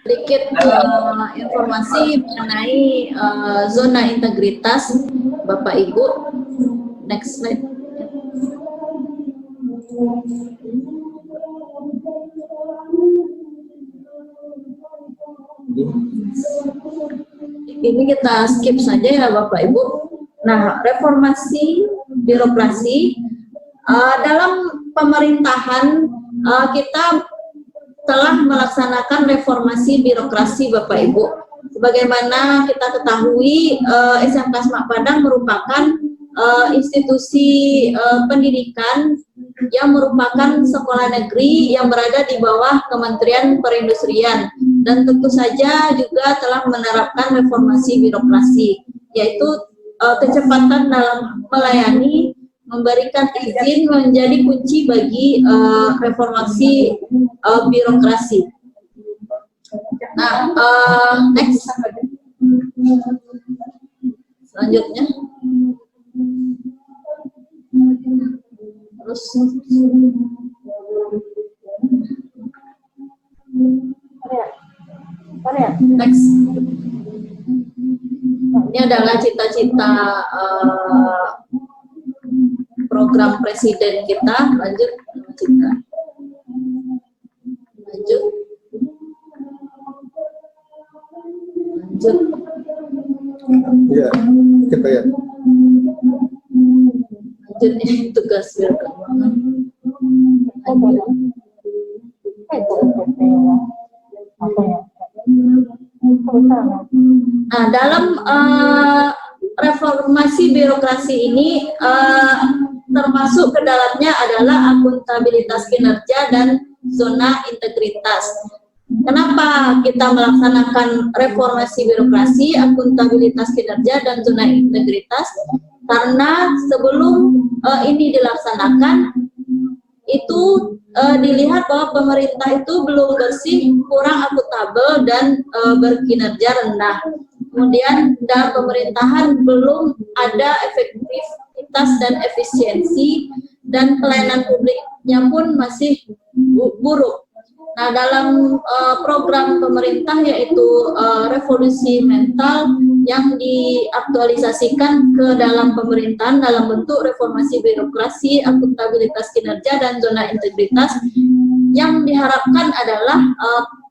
sedikit informasi mengenai zona integritas Bapak Ibu. Next slide. Ini kita skip saja ya Bapak Ibu. Nah, reformasi birokrasi dalam pemerintahan kita telah melaksanakan reformasi birokrasi Bapak Ibu. Sebagaimana kita ketahui, SMK Semak Padang merupakan institusi pendidikan yang merupakan sekolah negeri yang berada di bawah Kementerian Perindustrian, dan tentu saja juga telah menerapkan reformasi birokrasi, yaitu kecepatan dalam melayani, memberikan izin menjadi kunci bagi reformasi birokrasi. Nah, next. Selanjutnya. Terus. Next. Ini adalah cita-cita program presiden kita. Lanjut. Ya, kita ya. Lanjut ini tugas keuangan. Nah, dalam reformasi birokrasi ini termasuk ke dalamnya adalah akuntabilitas kinerja dan zona integritas. Kenapa kita melaksanakan reformasi birokrasi, akuntabilitas kinerja, dan zona integritas? Karena sebelum ini dilaksanakan, itu dilihat bahwa pemerintah itu belum bersih, kurang akuntabel, dan berkinerja rendah. Kemudian dalam pemerintahan belum ada efektivitas dan efisiensi, dan pelayanan publiknya pun masih buruk. Nah, dalam program pemerintah yaitu revolusi mental yang diaktualisasikan ke dalam pemerintahan dalam bentuk reformasi birokrasi, akuntabilitas kinerja, dan zona integritas, yang diharapkan adalah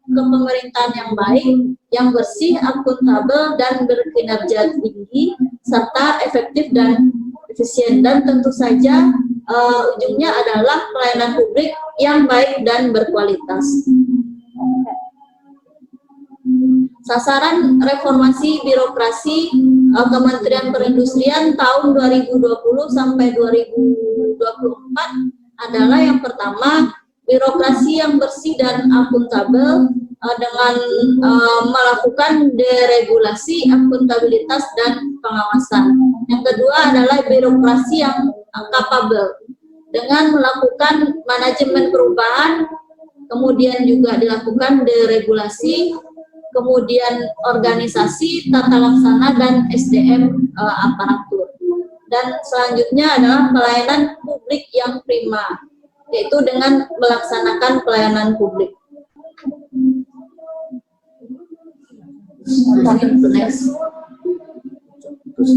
kepemerintahan yang baik, yang bersih, akuntabel, dan berkinerja tinggi, serta efektif dan efisien, dan tentu saja ujungnya adalah pelayanan publik yang baik dan berkualitas. Sasaran reformasi birokrasi Kementerian Perindustrian tahun 2020 sampai 2024 adalah yang pertama, birokrasi yang bersih dan akuntabel dengan melakukan deregulasi, akuntabilitas, dan pengawasan. Yang kedua adalah birokrasi yang capable dengan melakukan manajemen perubahan, kemudian juga dilakukan deregulasi, kemudian organisasi, tata laksana, dan SDM aparatur. Dan selanjutnya adalah pelayanan publik yang prima, yaitu dengan melaksanakan pelayanan publik. Next. Terus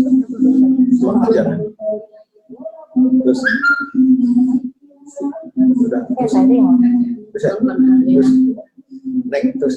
sudah bisa terus naik terus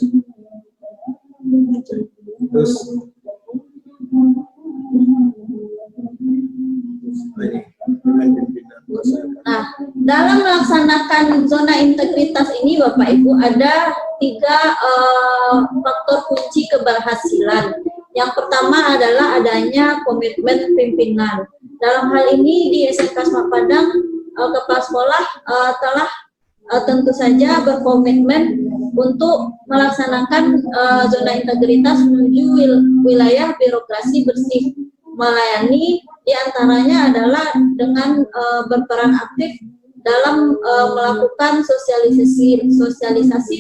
Nah, dalam melaksanakan zona integritas ini Bapak Ibu ada 3 faktor kunci keberhasilan. Yang pertama adalah adanya komitmen pimpinan. Dalam hal ini di SMK Semak Padang, kepala sekolah telah tentu saja berkomitmen untuk melaksanakan zona integritas menuju wilayah birokrasi bersih, melayani diantaranya adalah dengan berperan aktif dalam melakukan sosialisasi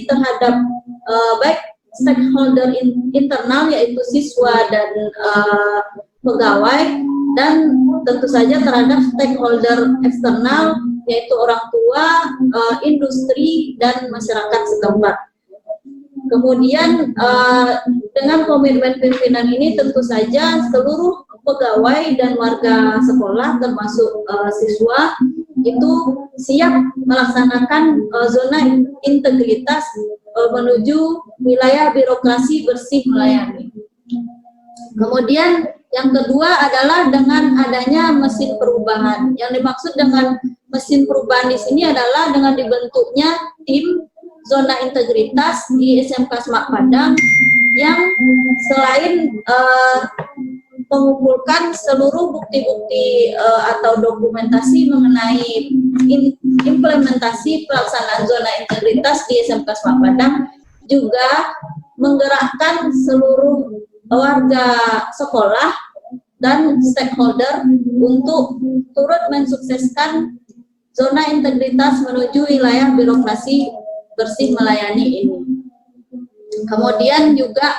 terhadap baik stakeholder internal yaitu siswa dan pegawai, dan tentu saja terhadap stakeholder eksternal yaitu orang tua, industri, dan masyarakat setempat. Kemudian dengan komitmen pimpinan ini tentu saja seluruh pegawai dan warga sekolah termasuk siswa itu siap melaksanakan zona integritas menuju wilayah birokrasi bersih melayani. Kemudian yang kedua adalah dengan adanya mesin perubahan. Yang dimaksud dengan mesin perubahan di sini adalah dengan dibentuknya tim zona integritas di SMK Semak Padang yang selain mengumpulkan seluruh bukti-bukti atau dokumentasi mengenai implementasi pelaksanaan zona integritas di SMK Semak Padang, juga menggerakkan seluruh warga sekolah dan stakeholder untuk turut mensukseskan zona integritas menuju wilayah birokrasi bersih melayani ini. Kemudian juga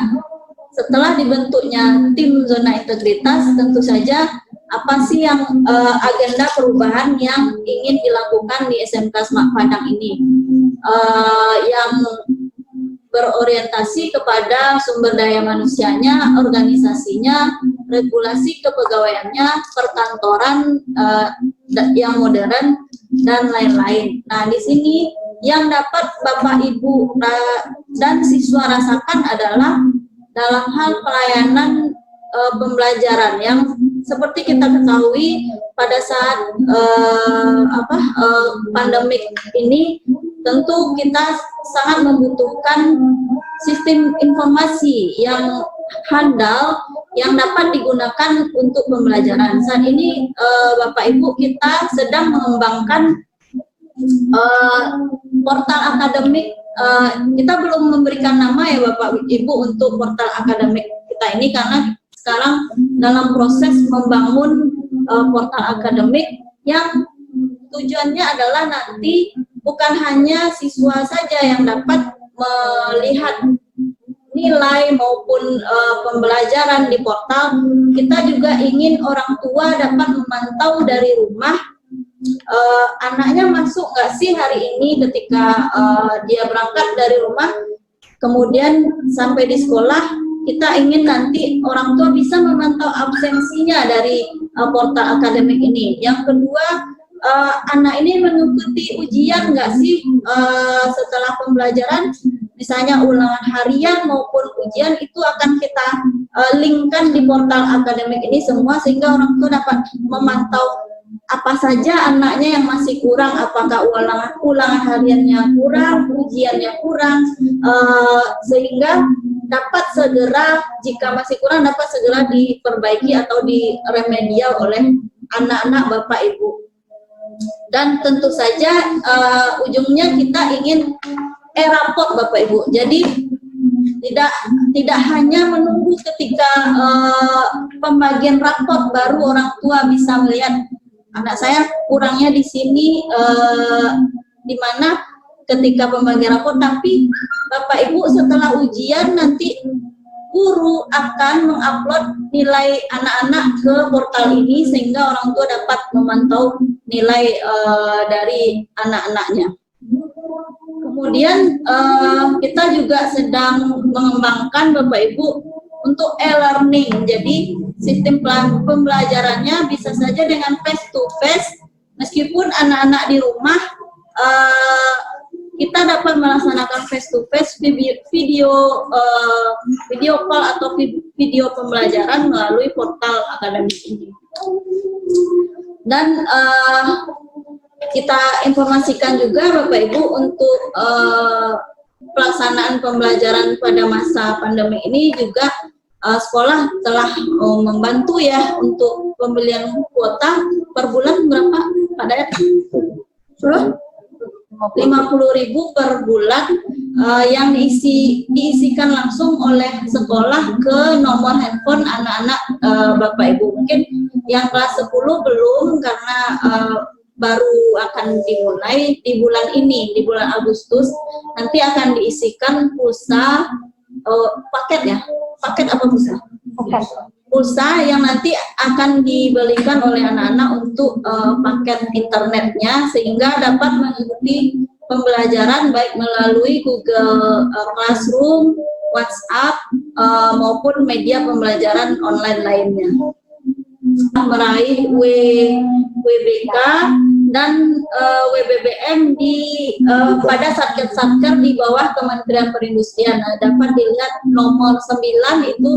setelah dibentuknya tim zona integritas, tentu saja apa sih yang agenda perubahan yang ingin dilakukan di SMK Semak Padang ini, yang berorientasi kepada sumber daya manusianya, organisasinya, regulasi kepegawaiannya, perkantoran yang modern, dan lain-lain. Nah, di sini yang dapat Bapak Ibu dan siswa rasakan adalah dalam hal pelayanan pembelajaran yang seperti kita ketahui pada saat pandemik ini, tentu kita sangat membutuhkan sistem informasi yang handal yang dapat digunakan untuk pembelajaran. Saat ini Bapak Ibu, kita sedang mengembangkan portal akademik. Kita belum memberikan nama ya Bapak Ibu untuk portal akademik kita ini, karena sekarang dalam proses membangun portal akademik yang tujuannya adalah nanti bukan hanya siswa saja yang dapat melihat nilai maupun pembelajaran di portal, kita juga ingin orang tua dapat memantau dari rumah anaknya masuk nggak sih hari ini ketika dia berangkat dari rumah, kemudian sampai di sekolah. Kita ingin nanti orang tua bisa memantau absensinya dari portal akademik ini. Yang kedua, anak ini mengikuti ujian nggak sih setelah pembelajaran, misalnya ulangan harian maupun ujian, itu akan kita linkkan di portal akademik ini semua, sehingga orang tua dapat memantau apa saja anaknya yang masih kurang, apakah ulangan hariannya kurang, ujiannya kurang, sehingga dapat segera, jika masih kurang dapat segera diperbaiki atau diremedial oleh anak-anak Bapak Ibu. Dan tentu saja ujungnya kita ingin rapot Bapak Ibu. Jadi tidak hanya menunggu ketika pembagian rapot baru orang tua bisa melihat anak saya kurangnya di sini, di mana ketika pembagian rapot, tapi Bapak Ibu setelah ujian nanti guru akan mengupload nilai anak-anak ke portal ini, sehingga orang tua dapat memantau nilai dari anak-anaknya. Kemudian kita juga sedang mengembangkan Bapak Ibu untuk e-learning. Jadi sistem pembelajarannya bisa saja dengan face to face, meskipun anak-anak di rumah kita dapat melaksanakan face to face, video call atau video pembelajaran melalui portal akademik ini. Dan kita informasikan juga Bapak Ibu untuk pelaksanaan pembelajaran pada masa pandemi ini juga sekolah telah membantu ya untuk pembelian kuota per bulan berapa Pak Dayat? 50.000 per bulan yang diisikan langsung oleh sekolah ke nomor handphone anak-anak Bapak Ibu. Mungkin yang kelas 10 belum, karena baru akan dimulai di bulan ini, di bulan Agustus. Nanti akan diisikan pulsa paket ya, paket apa pulsa? Pulsa yang nanti akan dibelikan oleh anak-anak untuk paket internetnya, sehingga dapat mengikuti pembelajaran baik melalui Google Classroom, WhatsApp, maupun media pembelajaran online lainnya. Meraih WBK dan WBBM pada satker-satker di bawah Kementerian Perindustrian. Nah, dapat dilihat nomor 9 itu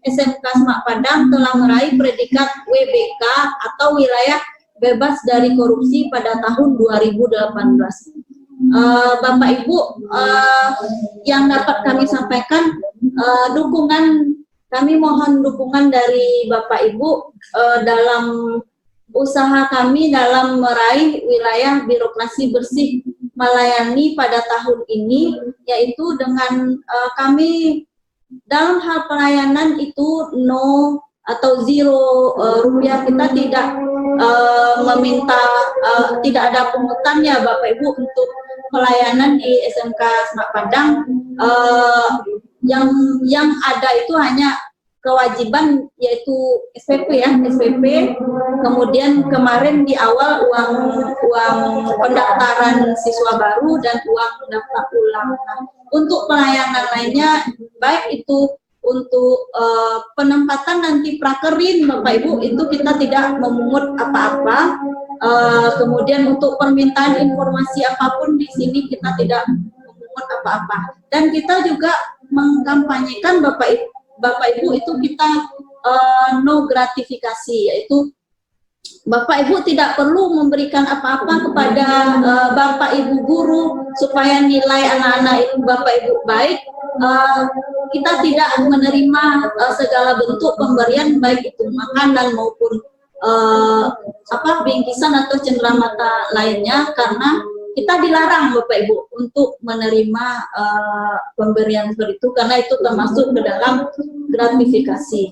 SMK Semak Padang telah meraih predikat WBK atau wilayah bebas dari korupsi pada tahun 2018. Bapak Ibu, yang dapat kami sampaikan, kami mohon dukungan dari Bapak Ibu dalam usaha kami dalam meraih wilayah birokrasi bersih melayani pada tahun ini, yaitu dengan kami dalam hal pelayanan itu no atau zero rupiah, kita tidak meminta, tidak ada pungutannya Bapak Ibu untuk pelayanan di SMK Semak Padang. Yang ada itu hanya kewajiban, yaitu SPP ya, SPP. Kemudian kemarin di awal uang pendaftaran siswa baru dan uang daftar ulang. Nah, untuk pelayanan lainnya, baik itu untuk penempatan nanti prakerin Bapak Ibu, itu kita tidak memungut apa-apa. Kemudian untuk permintaan informasi apapun di sini kita tidak memungut apa-apa. Dan kita juga mengkampanyekan Bapak Ibu itu kita no gratifikasi, yaitu Bapak Ibu tidak perlu memberikan apa-apa kepada Bapak Ibu guru supaya nilai anak-anak itu Bapak Ibu baik. Kita tidak menerima segala bentuk pemberian, baik itu makanan maupun bingkisan atau cenderamata lainnya, karena kita dilarang Bapak Ibu untuk menerima pemberian seperti itu, karena itu termasuk ke dalam gratifikasi.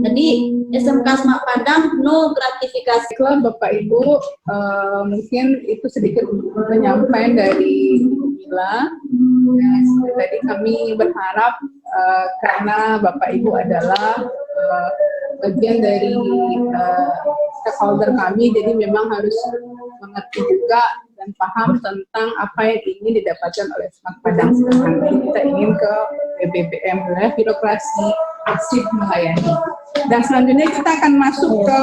Jadi SMK Semak Padang no gratifikasi. Bapak Ibu, mungkin itu sedikit penyampaian dari Mila. Tadi kami berharap karena Bapak Ibu adalah bagian dari stakeholder kami, jadi memang harus mengerti juga dan paham tentang apa yang ingin didapatkan oleh Semak Padang sekarang. Jadi kita ingin ke WBBM, birokrasi aktif melayani. Dan selanjutnya kita akan masuk ke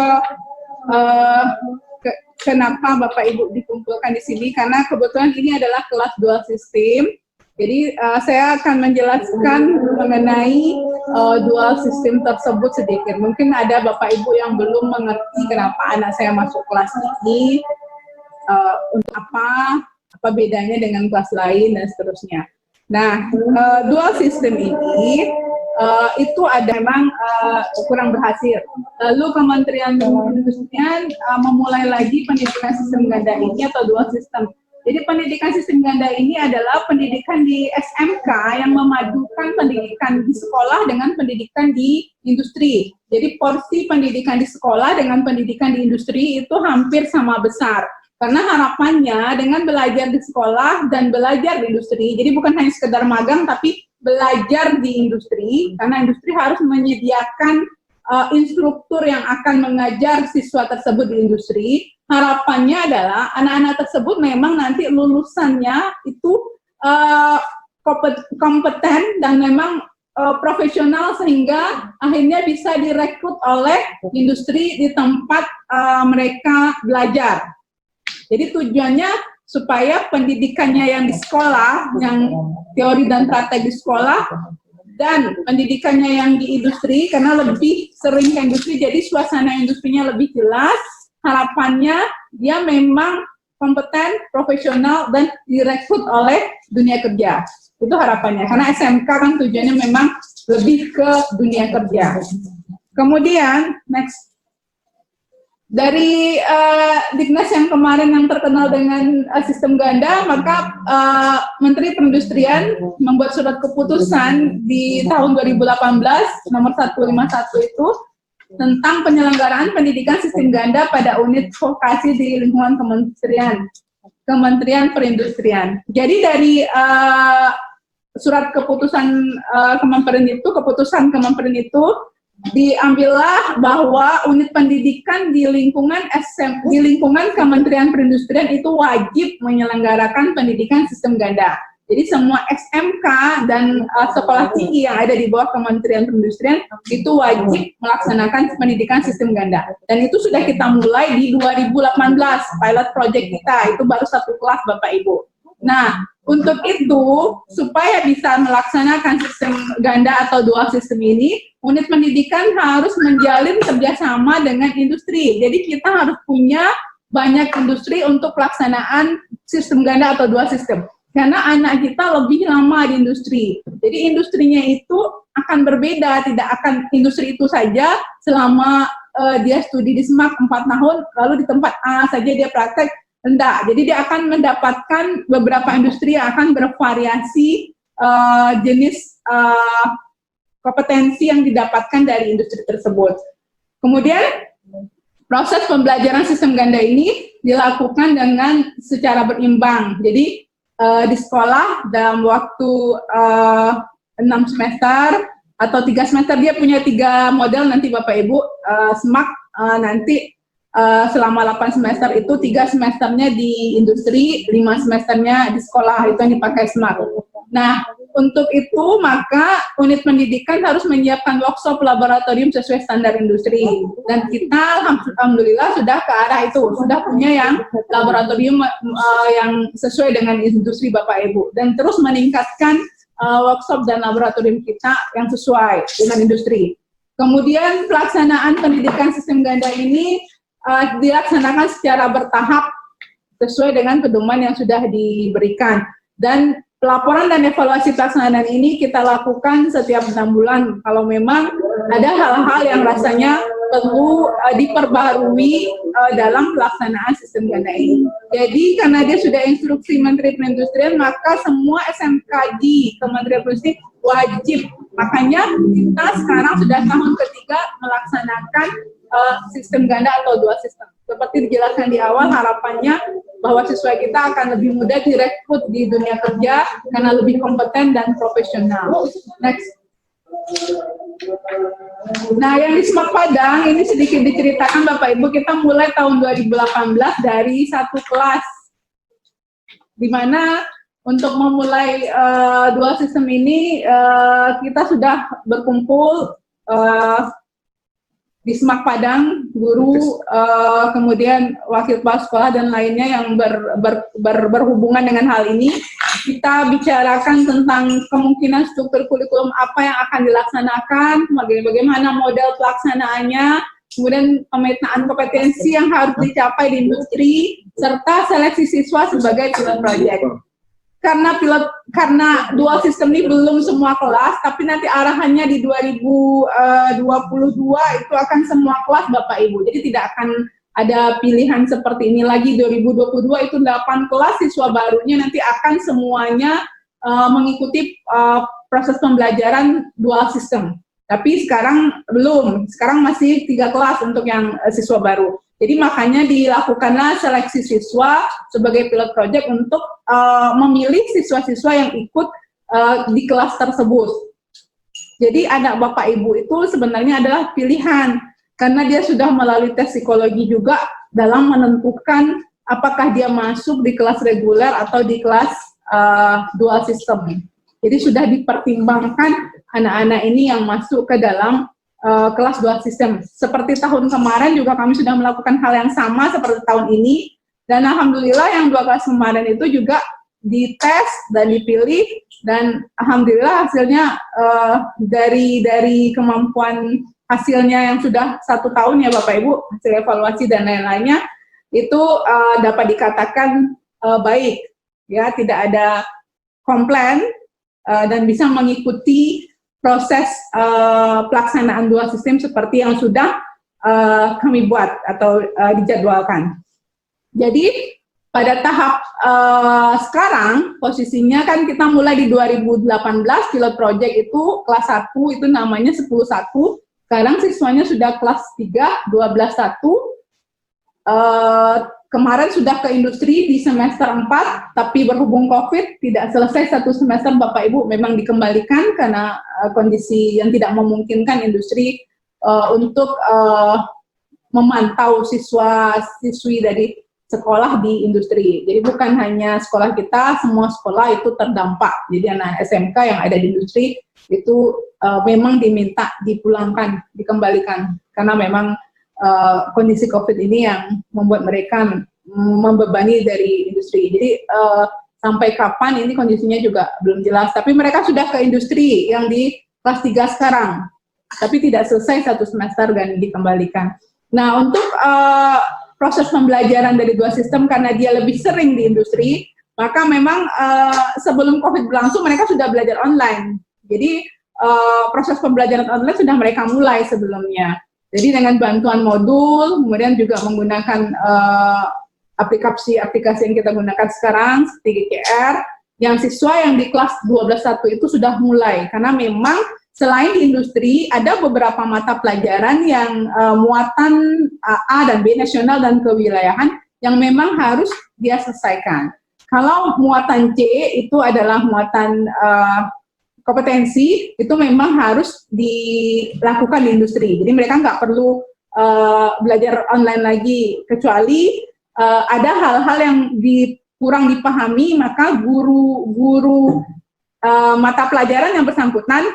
kenapa Bapak Ibu dikumpulkan di sini, karena kebetulan ini adalah kelas dual sistem. Jadi saya akan menjelaskan mengenai dual sistem tersebut sedikit. Mungkin ada Bapak Ibu yang belum mengerti kenapa anak saya masuk kelas ini, untuk apa bedanya dengan kelas lain dan seterusnya. Nah, dual sistem ini itu ada memang kurang berhasil. Lalu Kementerian Perindustrian memulai lagi pendidikan sistem ganda ini atau dual sistem. Jadi pendidikan sistem ganda ini adalah pendidikan di SMK yang memadukan pendidikan di sekolah dengan pendidikan di industri. Jadi porsi pendidikan di sekolah dengan pendidikan di industri itu hampir sama besar. Karena harapannya dengan belajar di sekolah dan belajar di industri, jadi bukan hanya sekedar magang, tapi belajar di industri, karena industri harus menyediakan instruktur yang akan mengajar siswa tersebut di industri. Harapannya adalah anak-anak tersebut memang nanti lulusannya itu kompeten dan memang profesional, sehingga akhirnya bisa direkrut oleh industri di tempat mereka belajar. Jadi tujuannya supaya pendidikannya yang di sekolah, yang teori dan praktek di sekolah, dan pendidikannya yang di industri, karena lebih sering ke industri, jadi suasana industrinya lebih jelas. Harapannya dia memang kompeten, profesional, dan direkrut oleh dunia kerja. Itu harapannya, karena SMK kan tujuannya memang lebih ke dunia kerja. Kemudian, next. Dari Dignas yang kemarin yang terkenal dengan sistem ganda, maka Menteri Perindustrian membuat surat keputusan di tahun 2018 nomor 151 itu tentang penyelenggaraan pendidikan sistem ganda pada unit vokasi di lingkungan Kementerian Perindustrian. Jadi dari surat keputusan keputusan Kementerian itu diambillah bahwa unit pendidikan di lingkungan di lingkungan Kementerian Perindustrian itu wajib menyelenggarakan pendidikan sistem ganda. Jadi semua SMK dan sekolah tinggi yang ada di bawah Kementerian Perindustrian itu wajib melaksanakan pendidikan sistem ganda. Dan itu sudah kita mulai di 2018, pilot project kita, itu baru 1 kelas Bapak Ibu. Nah, untuk itu, supaya bisa melaksanakan sistem ganda atau dual sistem ini, unit pendidikan harus menjalin kerjasama dengan industri. Jadi kita harus punya banyak industri untuk pelaksanaan sistem ganda atau dual sistem. Karena anak kita lebih lama di industri. Jadi industrinya itu akan berbeda, tidak akan industri itu saja selama dia studi di SMAK 4 tahun, lalu di tempat A saja dia praktek. Enggak, jadi dia akan mendapatkan beberapa industri yang akan bervariasi jenis kompetensi yang didapatkan dari industri tersebut. Kemudian proses pembelajaran sistem ganda ini dilakukan dengan secara berimbang. Jadi di sekolah dalam waktu 6 semester atau 3 semester dia punya 3 model nanti Bapak Ibu SMAK nanti selama 8 semester itu 3 semesternya di industri, 5 semesternya di sekolah, itu yang dipakai SMAK. Nah, untuk itu maka unit pendidikan harus menyiapkan workshop laboratorium sesuai standar industri. Dan kita alhamdulillah sudah ke arah itu, sudah punya yang laboratorium yang sesuai dengan industri Bapak Ibu. Dan terus meningkatkan workshop dan laboratorium kita yang sesuai dengan industri. Kemudian pelaksanaan pendidikan sistem ganda ini dilaksanakan secara bertahap sesuai dengan pedoman yang sudah diberikan. Dan pelaporan dan evaluasi pelaksanaan ini kita lakukan setiap 6 bulan kalau memang ada hal-hal yang rasanya perlu diperbarui dalam pelaksanaan sistem ganda ini. Jadi karena dia sudah instruksi Menteri Perindustrian, maka semua SMK di Kementerian Perindustrian wajib. Makanya kita sekarang sudah tahun ketiga melaksanakan sistem ganda atau dual sistem. Seperti dijelaskan di awal, harapannya bahwa siswa kita akan lebih mudah direkrut di dunia kerja karena lebih kompeten dan profesional. Next. Nah, yang di SMAK Padang ini sedikit diceritakan Bapak Ibu, kita mulai tahun 2018 dari 1 kelas, di mana untuk memulai dual sistem ini kita sudah berkumpul di SMAK Padang, guru, kemudian wakil kepala sekolah dan lainnya yang berhubungan dengan hal ini. Kita bicarakan tentang kemungkinan struktur kurikulum apa yang akan dilaksanakan, bagaimana model pelaksanaannya, kemudian pemetaan kompetensi yang harus dicapai di industri, serta seleksi siswa sebagai pilot project. Karena dual sistem ini belum semua kelas, tapi nanti arahannya di 2022 itu akan semua kelas Bapak Ibu. Jadi tidak akan ada pilihan seperti ini lagi. 2022 itu 8 kelas siswa barunya nanti akan semuanya mengikuti proses pembelajaran dual sistem. Tapi sekarang belum, sekarang masih 3 kelas untuk yang siswa baru. Jadi makanya dilakukanlah seleksi siswa sebagai pilot project untuk memilih siswa-siswa yang ikut di kelas tersebut. Jadi anak Bapak Ibu itu sebenarnya adalah pilihan, karena dia sudah melalui tes psikologi juga dalam menentukan apakah dia masuk di kelas reguler atau di kelas dual system. Jadi sudah dipertimbangkan anak-anak ini yang masuk ke dalam kelas dual system. Seperti tahun kemarin juga kami sudah melakukan hal yang sama seperti tahun ini, dan alhamdulillah yang 2 kelas kemarin itu juga dites dan dipilih, dan alhamdulillah hasilnya dari kemampuan hasilnya yang sudah 1 tahun ya Bapak Ibu, hasil evaluasi dan lain-lainnya itu dapat dikatakan baik, ya, tidak ada komplain dan bisa mengikuti proses pelaksanaan dual sistem seperti yang sudah kami buat atau dijadwalkan. Jadi pada tahap sekarang posisinya kan kita mulai di 2018 pilot project itu kelas 1 itu namanya 10.1. Sekarang siswanya sudah kelas 3 12.1. Kemarin sudah ke industri di semester 4, tapi berhubung COVID tidak selesai 1 semester Bapak Ibu, memang dikembalikan karena kondisi yang tidak memungkinkan industri untuk memantau siswa-siswi dari sekolah di industri. Jadi bukan hanya sekolah kita, semua sekolah itu terdampak. Jadi anak SMK yang ada di industri itu memang diminta dipulangkan, dikembalikan. Karena memang kondisi COVID ini yang membuat mereka membebani dari industri. Jadi sampai kapan ini kondisinya juga belum jelas. Tapi mereka sudah ke industri yang di kelas 3 sekarang. Tapi tidak selesai 1 semester dan dikembalikan. Nah, untuk proses pembelajaran dari 2 sistem karena dia lebih sering di industri, maka memang sebelum COVID berlangsung mereka sudah belajar online. Jadi proses pembelajaran online sudah mereka mulai sebelumnya. Jadi dengan bantuan modul, kemudian juga menggunakan aplikasi-aplikasi yang kita gunakan sekarang seperti GKR, yang siswa yang di kelas 12.1 itu sudah mulai, karena memang selain di industri, ada beberapa mata pelajaran yang muatan A dan B, nasional dan kewilayahan, yang memang harus dia selesaikan. Kalau muatan C itu adalah muatan kompetensi, itu memang harus dilakukan di industri. Jadi mereka nggak perlu belajar online lagi, kecuali ada hal-hal yang kurang dipahami, maka guru mata pelajaran yang bersangkutan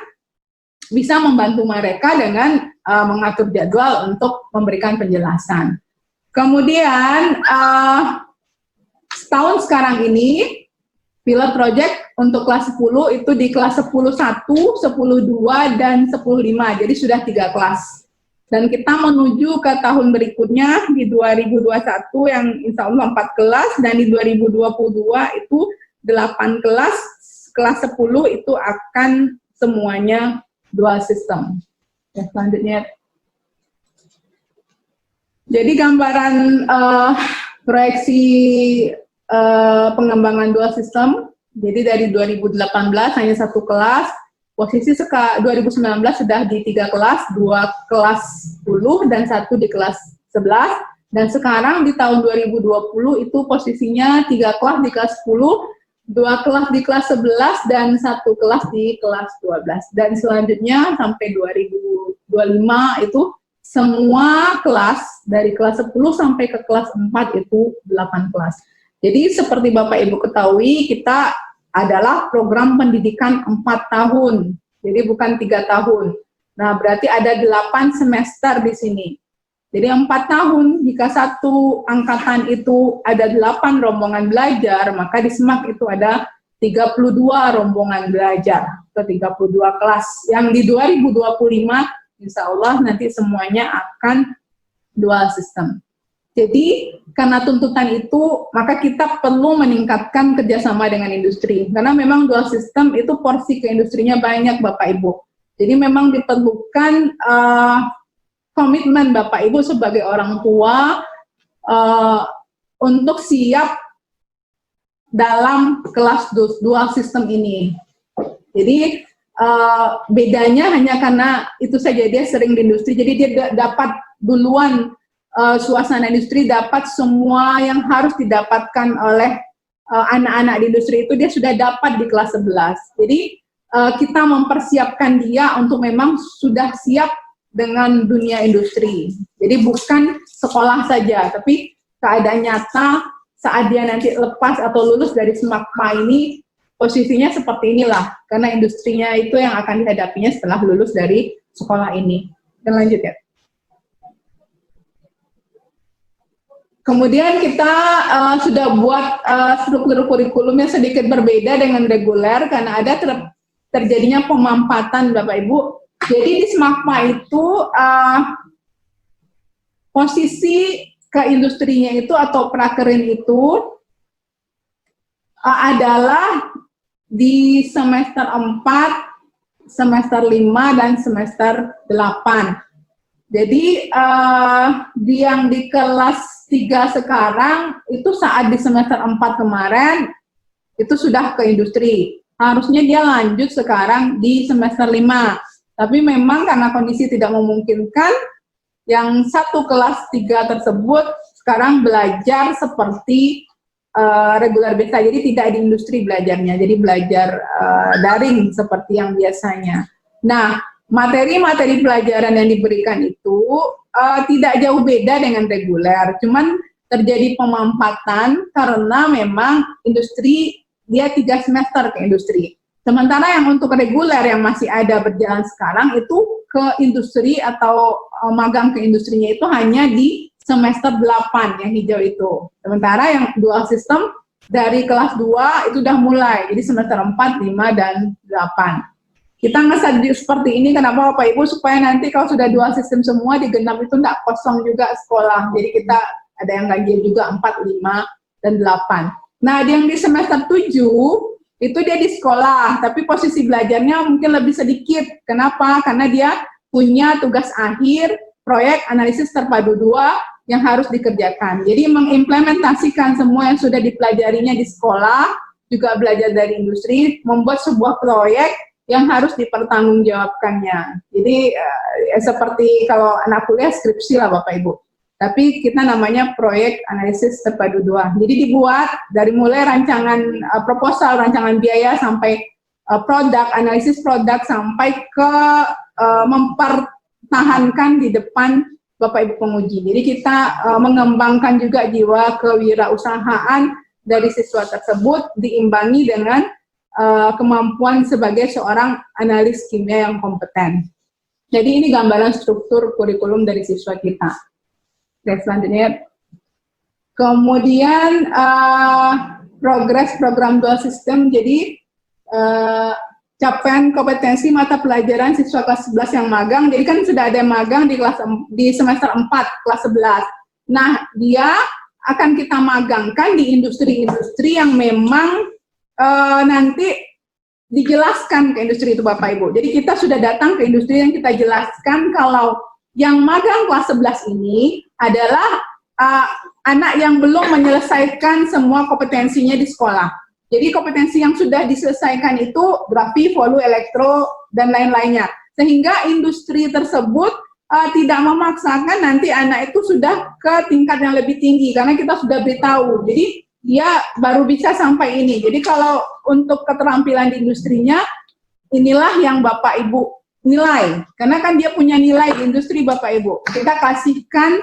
bisa membantu mereka dengan mengatur jadwal untuk memberikan penjelasan. Kemudian setahun sekarang ini pilot project untuk kelas 10 itu di kelas 10.1, 10.2, dan 10.5, jadi sudah 3 kelas. Dan kita menuju ke tahun berikutnya di 2021 yang insya Allah 4 kelas, dan di 2022 itu 8 kelas, kelas 10 itu akan semuanya dual system. Ya, selanjutnya. Jadi gambaran proyeksi pengembangan dual system. Jadi dari 2018 hanya 1 kelas, posisi 2019 sudah di 3 kelas, 2 kelas 10 dan 1 di kelas 11. Dan sekarang di tahun 2020 itu posisinya 3 kelas di kelas 10, 2 kelas di kelas 11, dan 1 kelas di kelas 12. Dan selanjutnya sampai 2025 itu semua kelas dari kelas 10 sampai ke kelas 4 itu 8 kelas. Jadi seperti Bapak Ibu ketahui, kita adalah program pendidikan 4 tahun. Jadi bukan 3 tahun. Nah, berarti ada 8 semester di sini. Jadi 4 tahun, jika satu angkatan itu ada 8 rombongan belajar, maka di SMAK itu ada 32 rombongan belajar, atau 32 kelas. Yang di 2025, insya Allah nanti semuanya akan dual system. Jadi, karena tuntutan itu, maka kita perlu meningkatkan kerjasama dengan industri. Karena memang dual system itu porsi ke industrinya banyak, Bapak Ibu. Jadi memang diperlukan komitmen Bapak Ibu sebagai orang tua untuk siap dalam kelas dual system ini. Jadi bedanya hanya karena itu saja dia sering di industri, jadi dia dapat duluan suasana industri, dapat semua yang harus didapatkan oleh anak-anak di industri itu dia sudah dapat di kelas 11. Jadi kita mempersiapkan dia untuk memang sudah siap dengan dunia industri. Jadi bukan sekolah saja, tapi keadaan nyata saat dia nanti lepas atau lulus dari SMAKMA ini, posisinya seperti inilah, karena industrinya itu yang akan dihadapinya setelah lulus dari sekolah ini. Dan lanjut ya. Kemudian kita sudah buat struktur kurikulumnya sedikit berbeda dengan reguler, karena ada terjadinya pemampatan Bapak Ibu. Jadi di SMAKMA itu posisi ke industrinya itu atau prakerin itu adalah di semester 4, semester 5, dan semester 8. Jadi yang di kelas 3 sekarang itu saat di semester 4 kemarin itu sudah ke industri. Harusnya dia lanjut sekarang di semester 5. Tapi memang karena kondisi tidak memungkinkan, yang 1 kelas 3 tersebut sekarang belajar seperti reguler biasa, jadi tidak di industri belajarnya, jadi belajar daring seperti yang biasanya. Nah, materi-materi pelajaran yang diberikan itu tidak jauh beda dengan reguler, cuman terjadi pemampatan karena memang industri dia 3 semester ke industri. Sementara yang untuk reguler yang masih ada berjalan sekarang itu ke industri atau magang ke industrinya itu hanya di semester 8 yang hijau itu. Sementara yang dual system dari kelas 2 itu udah mulai, jadi semester 4, 5, dan 8. Kita ngeset seperti ini kenapa Bapak Ibu, supaya nanti kalau sudah dual system semua di genap itu tidak kosong juga sekolah. Jadi kita ada yang ganjil juga 4, 5, dan 8. Nah, yang di semester 7 itu dia di sekolah, tapi posisi belajarnya mungkin lebih sedikit. Kenapa? Karena dia punya tugas akhir, proyek analisis terpadu 2 yang harus dikerjakan. Jadi mengimplementasikan semua yang sudah dipelajarinya di sekolah, juga belajar dari industri, membuat sebuah proyek yang harus dipertanggungjawabkannya. Jadi seperti kalau anak kuliah skripsi lah Bapak Ibu. Tapi kita namanya proyek analisis terpadu 2. Jadi dibuat dari mulai rancangan proposal, rancangan biaya sampai produk, analisis produk sampai ke mempertahankan di depan Bapak Ibu penguji. Jadi kita mengembangkan juga jiwa kewirausahaan dari siswa tersebut diimbangi dengan kemampuan sebagai seorang analis kimia yang kompeten. Jadi ini gambaran struktur kurikulum dari siswa kita. Oke, selanjutnya. Kemudian progres program dual system. Jadi capaian kompetensi mata pelajaran siswa kelas 11 yang magang. Jadi kan sudah ada yang magang di semester 4 kelas 11. Nah, dia akan kita magangkan di industri-industri yang memang nanti dijelaskan ke industri itu Bapak Ibu. Jadi kita sudah datang ke industri yang kita jelaskan kalau yang magang kelas 11 ini adalah anak yang belum menyelesaikan semua kompetensinya di sekolah. Jadi kompetensi yang sudah diselesaikan itu grafi, volu, elektro, dan lain-lainnya. Sehingga industri tersebut tidak memaksakan nanti anak itu sudah ke tingkat yang lebih tinggi, karena kita sudah beritahu. Jadi dia baru bisa sampai ini. Jadi kalau untuk keterampilan di industrinya, inilah yang Bapak Ibu nilai. Karena kan dia punya nilai di industri Bapak Ibu. Kita kasihkan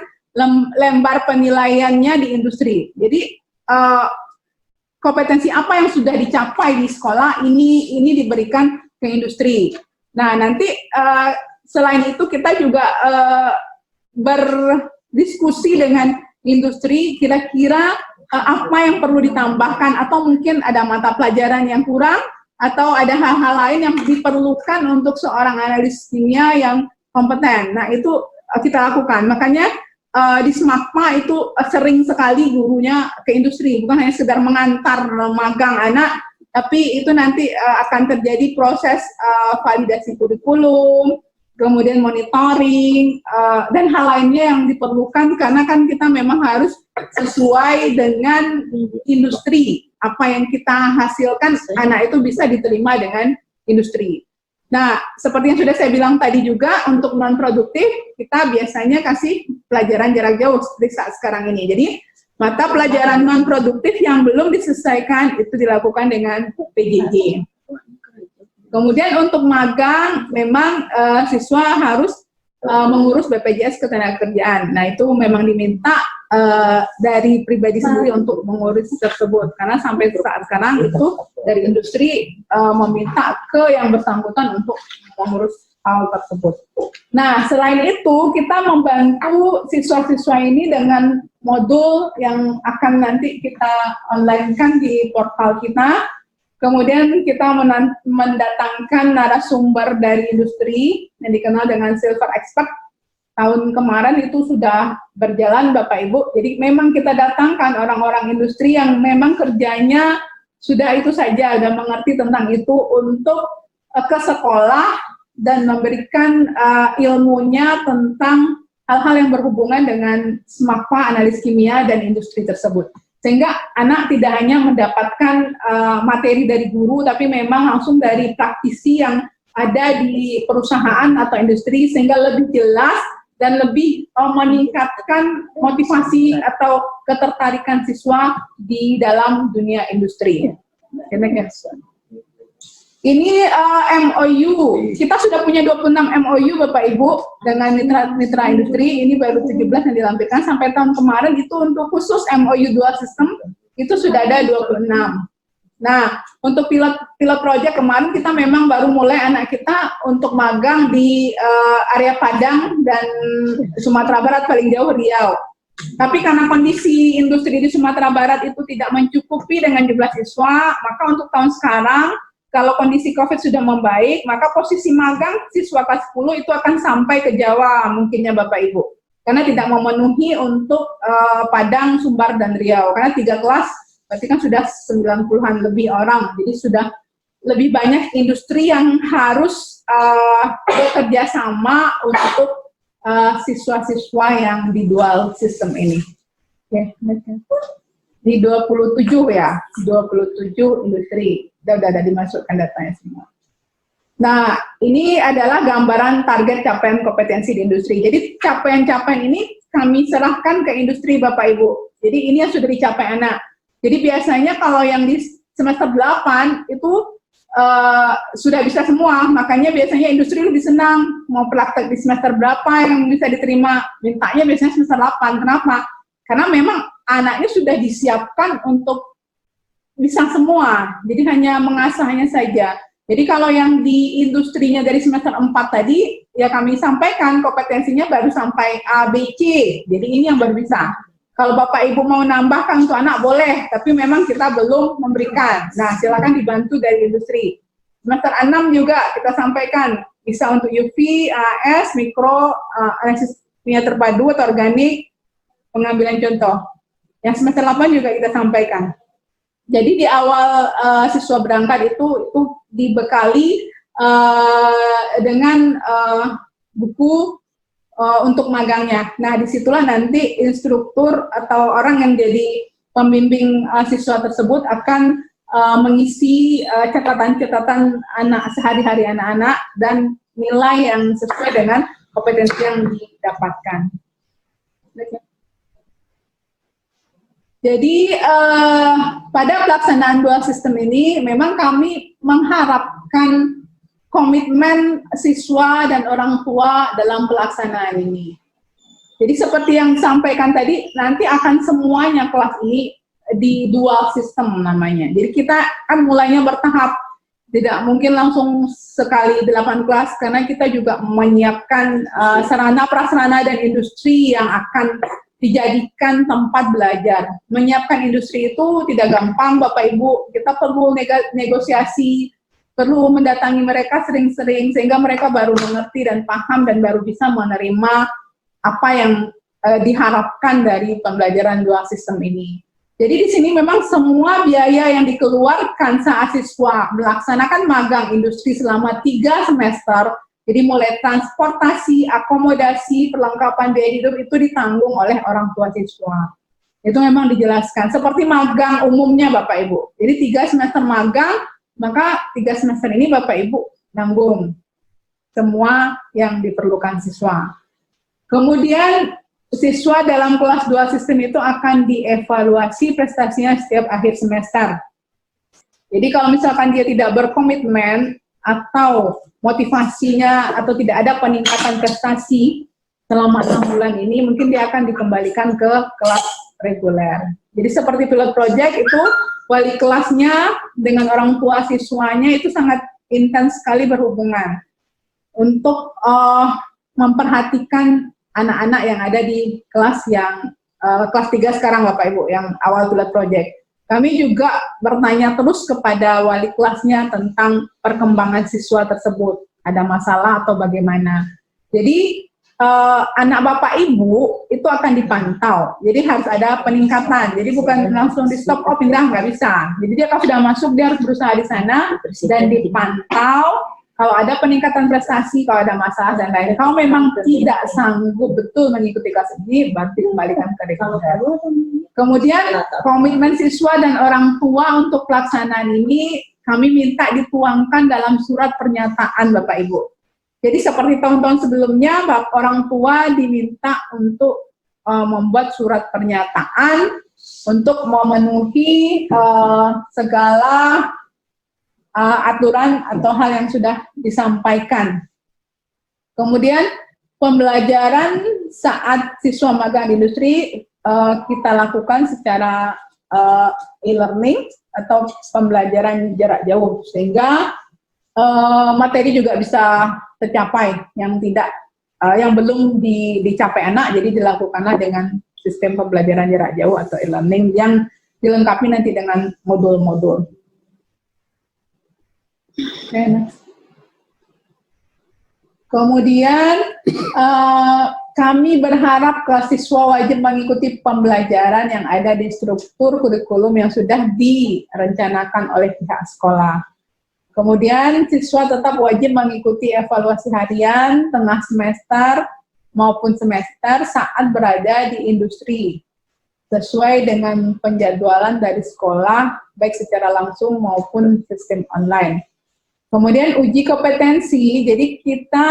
lembar penilaiannya di industri. Jadi kompetensi apa yang sudah dicapai di sekolah, ini diberikan ke industri. Nah, nanti selain itu kita juga berdiskusi dengan industri, kira-kira apa yang perlu ditambahkan, atau mungkin ada mata pelajaran yang kurang, atau ada hal-hal lain yang diperlukan untuk seorang analis kimia yang kompeten. Nah, itu kita lakukan. Makanya di SMAKMA itu sering sekali gurunya ke industri, bukan hanya sekedar mengantar magang anak, tapi itu nanti akan terjadi proses validasi kurikulum, kemudian monitoring, dan hal lainnya yang diperlukan, karena kan kita memang harus sesuai dengan industri. Apa yang kita hasilkan, anak itu bisa diterima dengan industri. Nah, seperti yang sudah saya bilang tadi juga, untuk non-produktif, kita biasanya kasih pelajaran jarak jauh, seperti saat sekarang ini. Jadi, mata pelajaran non-produktif yang belum diselesaikan, itu dilakukan dengan PJJ. Kemudian untuk magang, memang siswa harus mengurus BPJS Ketenagakerjaan. Nah, itu memang diminta dari pribadi sendiri untuk mengurus tersebut. Karena sampai saat sekarang itu dari industri meminta ke yang bersangkutan untuk mengurus hal tersebut. Nah, selain itu, kita membantu siswa-siswa ini dengan modul yang akan nanti kita online-kan di portal kita. Kemudian kita mendatangkan narasumber dari industri yang dikenal dengan Silver Expert. Tahun kemarin itu sudah berjalan Bapak Ibu. Jadi memang kita datangkan orang-orang industri yang memang kerjanya sudah itu saja dan mengerti tentang itu untuk ke sekolah dan memberikan ilmunya tentang hal-hal yang berhubungan dengan SMAKMA, analis kimia, dan industri tersebut. Sehingga anak tidak hanya mendapatkan materi dari guru, tapi memang langsung dari praktisi yang ada di perusahaan atau industri, sehingga lebih jelas dan lebih meningkatkan motivasi atau ketertarikan siswa di dalam dunia industri. Ini MOU. Kita sudah punya 26 MOU Bapak Ibu dengan mitra industri. Ini baru 17 yang dilampirkan sampai tahun kemarin itu untuk khusus MOU dual system itu sudah ada 26. Nah, untuk pilot project kemarin kita memang baru mulai anak kita untuk magang di area Padang dan Sumatera Barat, paling jauh Riau. Tapi karena kondisi industri di Sumatera Barat itu tidak mencukupi dengan jumlah siswa, maka untuk tahun sekarang kalau kondisi COVID sudah membaik, maka posisi magang siswa kelas 10 itu akan sampai ke Jawa mungkinnya Bapak Ibu. Karena tidak memenuhi untuk Padang, Sumbar, dan Riau. Karena 3 kelas berarti kan sudah 90-an lebih orang. Jadi sudah lebih banyak industri yang harus bekerja sama untuk siswa-siswa yang di dual system ini. Oke, di 27 ya, 27 industri. Udah dimasukkan datanya semua. Nah, ini adalah gambaran target capaian kompetensi di industri. Jadi capaian-capaian ini kami serahkan ke industri Bapak Ibu. Jadi ini yang sudah dicapai anak. Jadi biasanya kalau yang di semester 8 itu sudah bisa semua, makanya biasanya industri lebih senang mau praktek di semester berapa yang bisa diterima, mintanya biasanya semester 8. Kenapa? Karena memang anaknya sudah disiapkan untuk bisa semua, jadi hanya mengasahnya saja. Jadi kalau yang di industrinya dari semester 4 tadi, ya kami sampaikan kompetensinya baru sampai A, B, C, jadi ini yang baru bisa. Kalau Bapak Ibu mau nambahkan untuk anak boleh, tapi memang kita belum memberikan. Nah, silakan dibantu dari industri. Semester 6 juga kita sampaikan, bisa untuk UV, AS, mikro, analisis kimia terpadu atau organik, pengambilan contoh. Yang semester 8 juga kita sampaikan. Jadi di awal siswa berangkat itu dibekali dengan buku untuk magangnya. Nah, disitulah nanti instruktur atau orang yang jadi pembimbing siswa tersebut akan mengisi catatan-catatan anak sehari-hari anak-anak dan nilai yang sesuai dengan kompetensi yang didapatkan. Jadi pada pelaksanaan dual system ini memang kami mengharapkan komitmen siswa dan orang tua dalam pelaksanaan ini. Jadi seperti yang disampaikan tadi, nanti akan semuanya kelas ini di dual system namanya. Jadi kita kan mulainya bertahap, tidak mungkin langsung sekali 8 kelas, karena kita juga menyiapkan sarana prasarana dan industri yang akan dijadikan tempat belajar. Menyiapkan industri itu tidak gampang Bapak Ibu, kita perlu negosiasi, perlu mendatangi mereka sering-sering sehingga mereka baru mengerti dan paham dan baru bisa menerima apa yang diharapkan dari pembelajaran dual system ini. Jadi di sini memang semua biaya yang dikeluarkan saat siswa melaksanakan magang industri selama 3 semester, jadi mulai transportasi, akomodasi, perlengkapan biaya hidup itu ditanggung oleh orang tua siswa. Itu memang dijelaskan, seperti magang umumnya Bapak Ibu. Jadi 3 semester magang, maka 3 semester ini Bapak Ibu nanggung semua yang diperlukan siswa. Kemudian siswa dalam kelas dual system itu akan dievaluasi prestasinya setiap akhir semester. Jadi kalau misalkan dia tidak berkomitmen atau motivasinya atau tidak ada peningkatan prestasi selama 6 bulan ini, mungkin dia akan dikembalikan ke kelas reguler. Jadi seperti pilot project itu, wali kelasnya dengan orang tua siswanya itu sangat intens sekali berhubungan untuk memperhatikan anak-anak yang ada di kelas yang kelas 3 sekarang Bapak Ibu, yang awal pilot project. Kami juga bertanya terus kepada wali kelasnya tentang perkembangan siswa tersebut, ada masalah atau bagaimana. Jadi anak Bapak Ibu itu akan dipantau, jadi harus ada peningkatan. Jadi bukan langsung di stop, oh pindah, nggak bisa. Jadi dia kalau sudah masuk, dia harus berusaha di sana dan dipantau. Kalau ada peningkatan prestasi, kalau ada masalah dan lain-lain. Kalau memang tidak sanggup betul mengikuti kelas ini, berarti kembalikan ke reguler. Kemudian komitmen siswa dan orang tua untuk pelaksanaan ini kami minta dituangkan dalam surat pernyataan Bapak Ibu. Jadi seperti tahun-tahun sebelumnya, orang tua diminta untuk membuat surat pernyataan untuk memenuhi segala aturan atau hal yang sudah disampaikan. Kemudian pembelajaran saat siswa magang di industri kita lakukan secara e-learning atau pembelajaran jarak jauh, sehingga materi juga bisa tercapai yang belum dicapai anak, jadi dilakukanlah dengan sistem pembelajaran jarak jauh atau e-learning yang dilengkapi nanti dengan modul-modul. Kemudian kami berharap siswa wajib mengikuti pembelajaran yang ada di struktur kurikulum yang sudah direncanakan oleh pihak sekolah. Kemudian siswa tetap wajib mengikuti evaluasi harian, tengah semester, maupun semester saat berada di industri, sesuai dengan penjadwalan dari sekolah, baik secara langsung maupun sistem online. Kemudian uji kompetensi, jadi kita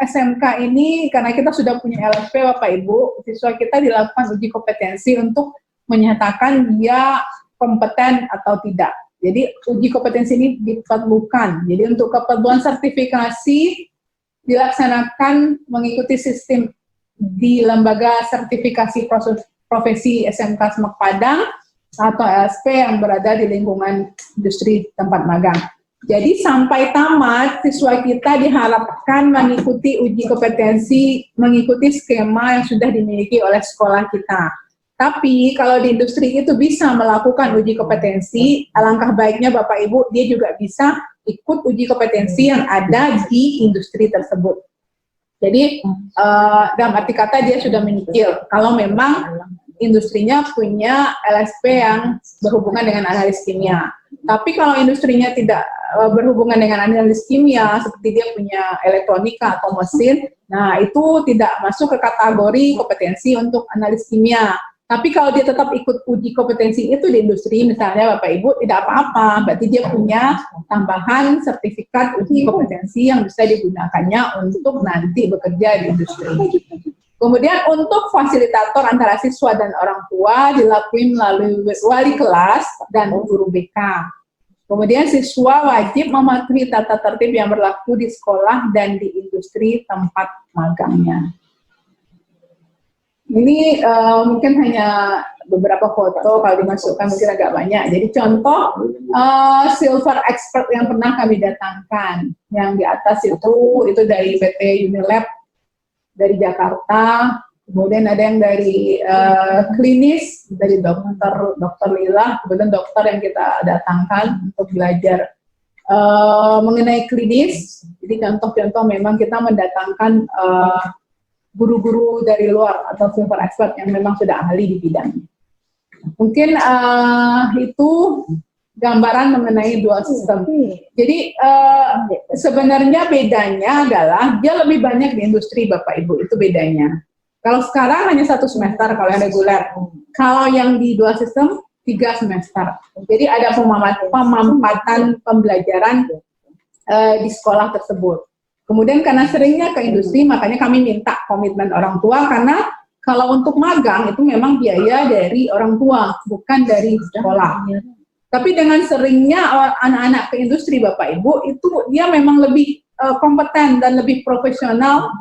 SMK ini, karena kita sudah punya LSP Bapak Ibu, siswa kita dilakukan uji kompetensi untuk menyatakan dia kompeten atau tidak. Jadi uji kompetensi ini diperlukan. Jadi untuk keperluan sertifikasi dilaksanakan mengikuti sistem di Lembaga Sertifikasi Profesi SMK Semak Padang atau LSP yang berada di lingkungan industri tempat magang. Jadi sampai tamat, siswa kita diharapkan mengikuti uji kompetensi, mengikuti skema yang sudah dimiliki oleh sekolah kita. Tapi kalau di industri itu bisa melakukan uji kompetensi, alangkah baiknya Bapak Ibu, dia juga bisa ikut uji kompetensi yang ada di industri tersebut. Jadi dalam arti kata dia sudah menyicil, kalau memang industrinya punya LSP yang berhubungan dengan analis kimia. Tapi kalau industrinya tidak berhubungan dengan analis kimia, seperti dia punya elektronika atau mesin, nah itu tidak masuk ke kategori kompetensi untuk analis kimia. Tapi kalau dia tetap ikut uji kompetensi itu di industri, misalnya Bapak Ibu, tidak apa-apa, berarti dia punya tambahan sertifikat uji kompetensi yang bisa digunakannya untuk nanti bekerja di industri. Kemudian untuk fasilitator antara siswa dan orang tua dilakukan melalui wali kelas dan guru BK. Kemudian siswa wajib mematuhi tata tertib yang berlaku di sekolah dan di industri tempat magangnya. Ini mungkin hanya beberapa foto, kalau dimasukkan mungkin agak banyak. Jadi contoh silver expert yang pernah kami datangkan. Yang di atas itu dari PT Unilab dari Jakarta. Kemudian ada yang dari klinis, dari dokter Lila, kemudian dokter yang kita datangkan untuk belajar mengenai klinis. Jadi contoh-contoh memang kita mendatangkan guru-guru dari luar atau silver expert yang memang sudah ahli di bidangnya. Mungkin itu gambaran mengenai dual system. Jadi sebenarnya bedanya adalah dia lebih banyak di industri Bapak Ibu, itu bedanya. Kalau sekarang hanya 1 semester kalau yang reguler. Kalau yang di dual system 3 semester. Jadi ada pemampatan pembelajaran di sekolah tersebut. Kemudian karena seringnya ke industri, makanya kami minta komitmen orang tua, karena kalau untuk magang itu memang biaya dari orang tua, bukan dari sekolah. Tapi dengan seringnya anak-anak ke industri Bapak Ibu, itu dia memang lebih kompeten dan lebih profesional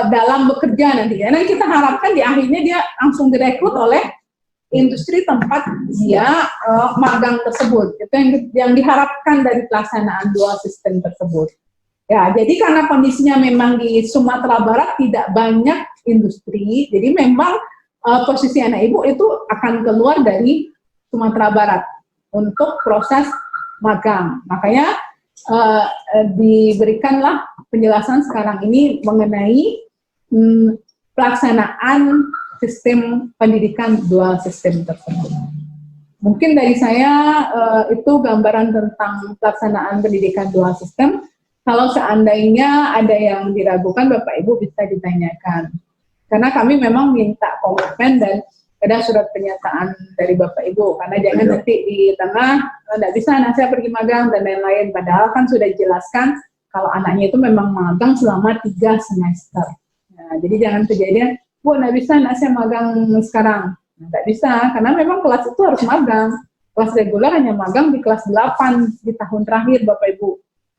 dalam bekerja nantinya. Dan kita harapkan di akhirnya dia langsung direkrut oleh industri tempat dia magang tersebut. Itu yang diharapkan dari pelaksanaan dual system tersebut. Ya, jadi karena kondisinya memang di Sumatera Barat tidak banyak industri, jadi memang posisi anak ibu itu akan keluar dari Sumatera Barat untuk proses magang. Makanya diberikanlah penjelasan sekarang ini mengenai pelaksanaan sistem pendidikan dual system tersebut. Mungkin dari saya itu gambaran tentang pelaksanaan pendidikan dual system. Kalau seandainya ada yang diragukan, Bapak Ibu bisa ditanyakan. Karena kami memang minta komitmen dan ada surat pernyataan dari Bapak Ibu. Karena jangan nanti di tengah, tidak bisa anak saya pergi magang dan lain-lain. Padahal kan sudah dijelaskan kalau anaknya itu memang magang selama 3 semester. Nah, jadi jangan kejadian, Bu, tidak bisa anak saya magang sekarang. Tidak bisa, karena memang kelas itu harus magang. kelas reguler hanya magang di kelas 8 di tahun terakhir Bapak Ibu.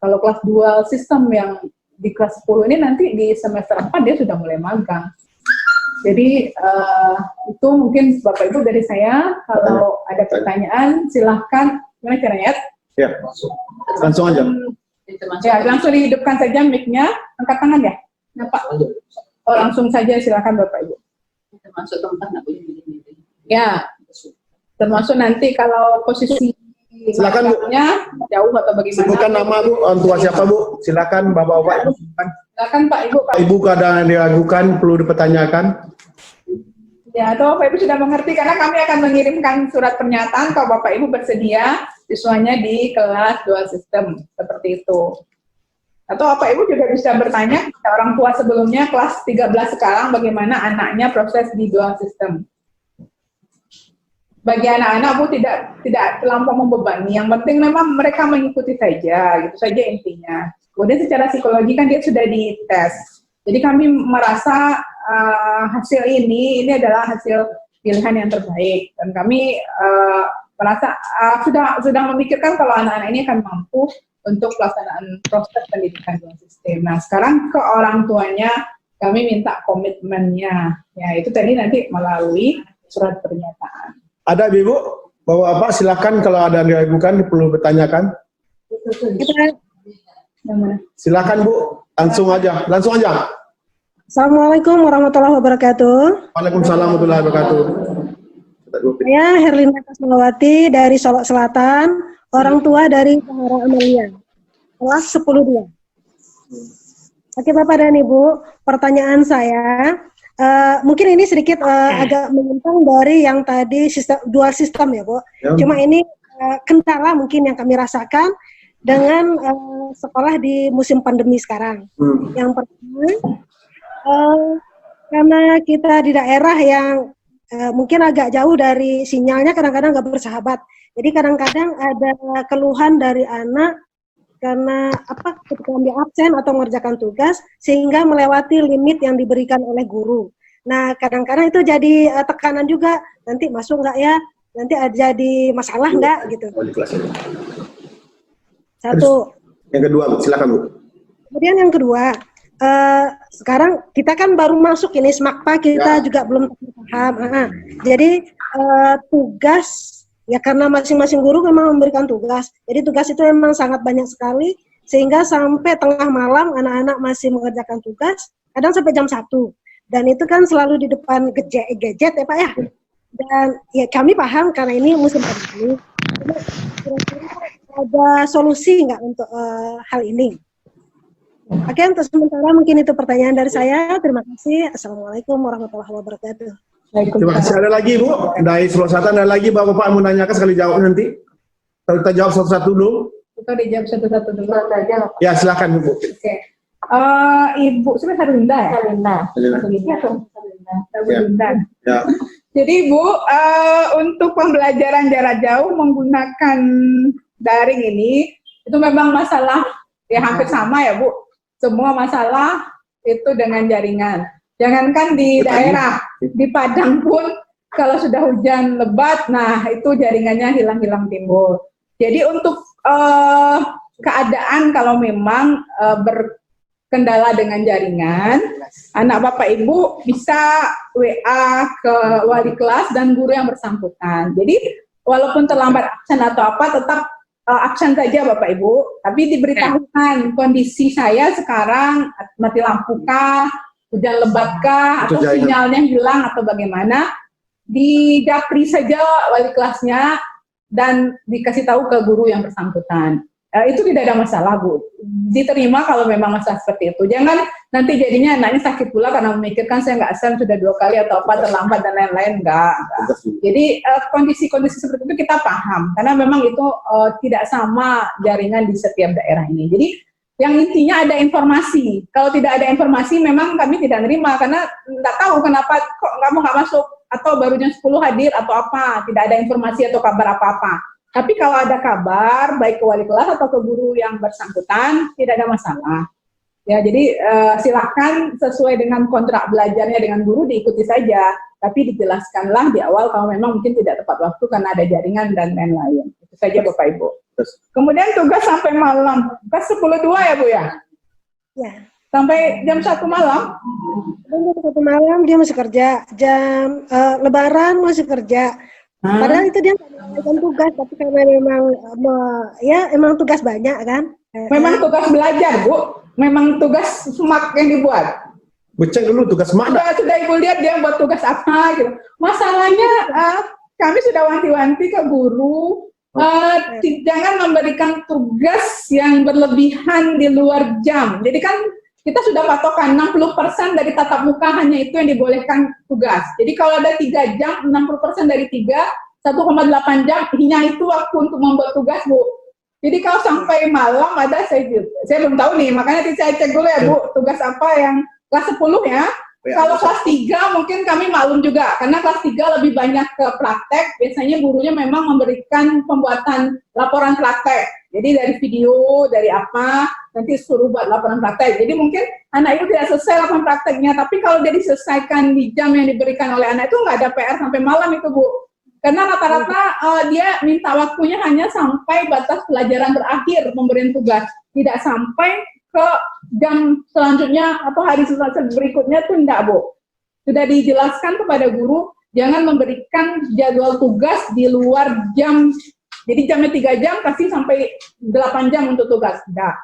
Kalau kelas dual sistem yang di kelas 10 ini nanti di semester 4 dia sudah mulai magang. Jadi itu mungkin Bapak Ibu dari saya. Kalau ada pertanyaan silahkan. Gimana caranya? Ya, langsung aja. Ya, langsung dihidupkan saja mic-nya. Angkat tangan ya? Nah, Pak. Oh, langsung saja silakan Bapak Ibu. Termasuk tempat nggak boleh milih-milih. Ya, termasuk nanti kalau posisi Silakan, Bu. magangnya jauh atau bagaimana. Sebutkan nama Bu, orang tua siapa Bu? Silakan Bapak-bapak. Silakan Pak Ibu. Pak. Ibu kadang diragukan, perlu dipertanyakan. Ya, atau Bapak Ibu sudah mengerti karena kami akan mengirimkan surat pernyataan kalau Bapak Ibu bersedia siswanya di kelas dual system seperti itu. Atau Bapak Ibu juga bisa bertanya ke orang tua sebelumnya kelas 13 sekarang bagaimana anaknya proses di dual system. Bagi anak-anak Bu tidak terlampau membebani. Yang penting memang mereka mengikuti saja, gitu saja intinya. Kemudian secara psikologi kan dia sudah dites. Jadi kami merasa hasil ini adalah hasil pilihan yang terbaik dan kami merasa sudah memikirkan kalau anak-anak ini akan mampu untuk pelaksanaan proses pendidikan dual sistem. Nah sekarang ke orang tuanya kami minta komitmennya, ya itu tadi nanti melalui surat pernyataan. Ada Ibu, Bapak-bapak silakan kalau ada yang diragukan perlu bertanyakan. Yang mana? Silakan Bu, langsung aja. Assalamualaikum warahmatullahi wabarakatuh. Waalaikumsalam warahmatullahi wabarakatuh. Saya Herlina Kasmawati dari Solok Selatan, orang tua dari Zahra Amalia, kelas 10-2. Oke Bapak dan Ibu, pertanyaan saya, mungkin ini sedikit agak menyimpang dari yang tadi dual sistem ya Bu. Ya. Cuma ini kendala mungkin yang kami rasakan dengan sekolah di musim pandemi sekarang. Yang pertama, karena kita di daerah yang mungkin agak jauh dari sinyalnya kadang-kadang nggak bersahabat. Jadi kadang-kadang ada keluhan dari anak karena ketika dia absen atau mengerjakan tugas sehingga melewati limit yang diberikan oleh guru. Nah kadang-kadang itu jadi tekanan juga, nanti masuk nggak ya, nanti jadi masalah nggak gitu. Satu. Yang kedua Bu, silakan Bu. Kemudian yang kedua, sekarang kita kan baru masuk ini SMAKPA, kita juga belum paham. Jadi tugas ya karena masing-masing guru memang memberikan tugas. Jadi tugas itu memang sangat banyak sekali sehingga sampai tengah malam anak-anak masih mengerjakan tugas, kadang sampai jam 1. Dan itu kan selalu di depan gadget ya Pak ya. Dan ya kami paham karena ini musim pandemi. Kira-kira ada solusi nggak untuk hal ini? Oke, untuk sementara mungkin itu pertanyaan dari saya. Terima kasih. Assalamualaikum warahmatullahi wabarakatuh. Terima kasih. Ada lagi Bu, dari Sulawesi Selatan ada lagi Bapak mau nanyakan sekali jawab nanti. Kita jawab satu-satu dulu. Kita dijawab satu-satu dulu. Ya silakan Bu. Oke. Ibu, sebenarnya Harinda ya? Harinda. Harinda. Ya. Jadi Bu, untuk pembelajaran jarak jauh menggunakan daring ini, itu memang masalah ya hampir sama ya Bu. Semua masalah itu dengan jaringan. Jangankan di daerah, di Padang pun kalau sudah hujan lebat, nah itu jaringannya hilang-hilang timbul. Jadi untuk keadaan kalau memang berkendala dengan jaringan, anak Bapak Ibu bisa WA ke wali kelas dan guru yang bersangkutan. Jadi walaupun terlambat absen atau apa, tetap absen saja Bapak Ibu, tapi diberitahukan kondisi saya sekarang mati lampu kah, hujan lebat kah, atau sinyalnya hilang atau bagaimana, didapri saja wali kelasnya dan dikasih tahu ke guru yang bersangkutan. Itu tidak ada masalah Bu, diterima kalau memang masalah seperti itu. Jangan nanti jadinya anaknya sakit pula karena memikirkan saya nggak absen sudah 2 kali atau apa terlambat dan lain-lain, enggak. Jadi kondisi-kondisi seperti itu kita paham karena memang itu tidak sama jaringan di setiap daerah ini. Jadi yang intinya ada informasi. Kalau tidak ada informasi memang kami tidak nerima karena nggak tahu kenapa kok kamu nggak masuk atau baru jam 10 hadir atau apa, tidak ada informasi atau kabar apa-apa. Tapi kalau ada kabar, baik ke wali kelas atau ke guru yang bersangkutan, tidak ada masalah. Ya, jadi silakan sesuai dengan kontrak belajarnya dengan guru diikuti saja, tapi dijelaskanlah di awal kalau memang mungkin tidak tepat waktu karena ada jaringan dan lain-lain. Itu saja Bapak Ibu. Kemudian tugas sampai malam, kelas 10.2 ya Bu ya? Ya. Sampai jam 1 malam? Jam 1 malam dia masih kerja, jam Lebaran masih kerja. Padahal itu dia bukan tugas, tapi karena memang ya emang tugas banyak kan. Memang tugas belajar Bu, memang tugas SMAK yang dibuat. Cek dulu tugas mak. Sudah Ibu lihat dia buat tugas apa gitu. Masalahnya kami sudah wanti-wanti ke guru, jangan memberikan tugas yang berlebihan di luar jam. Jadi kan kita sudah patokan 60% dari tatap muka hanya itu yang dibolehkan tugas. Jadi kalau ada 3 jam, 60% dari 3, 1,8 jam, hanya itu waktu untuk membuat tugas Bu. Jadi kalau sampai malam ada, saya belum tahu nih, makanya nanti saya cek dulu ya Bu, tugas apa yang kelas 10 ya. Kalau kelas 3 mungkin kami maklum juga, karena kelas 3 lebih banyak ke praktek, biasanya gurunya memang memberikan pembuatan laporan praktek. Jadi dari video, dari apa, nanti suruh buat laporan praktek. Jadi mungkin anak itu tidak selesai laporan prakteknya, tapi kalau dia diselesaikan di jam yang diberikan oleh anak itu nggak ada PR sampai malam itu Bu. Karena rata-rata dia minta waktunya hanya sampai batas pelajaran terakhir pemberian tugas, tidak sampai ke jam selanjutnya atau hari berikutnya tuh enggak Bu. Sudah dijelaskan kepada guru, jangan memberikan jadwal tugas di luar jam. Jadi jamnya 3 jam, kasih sampai 8 jam untuk tugas. Enggak.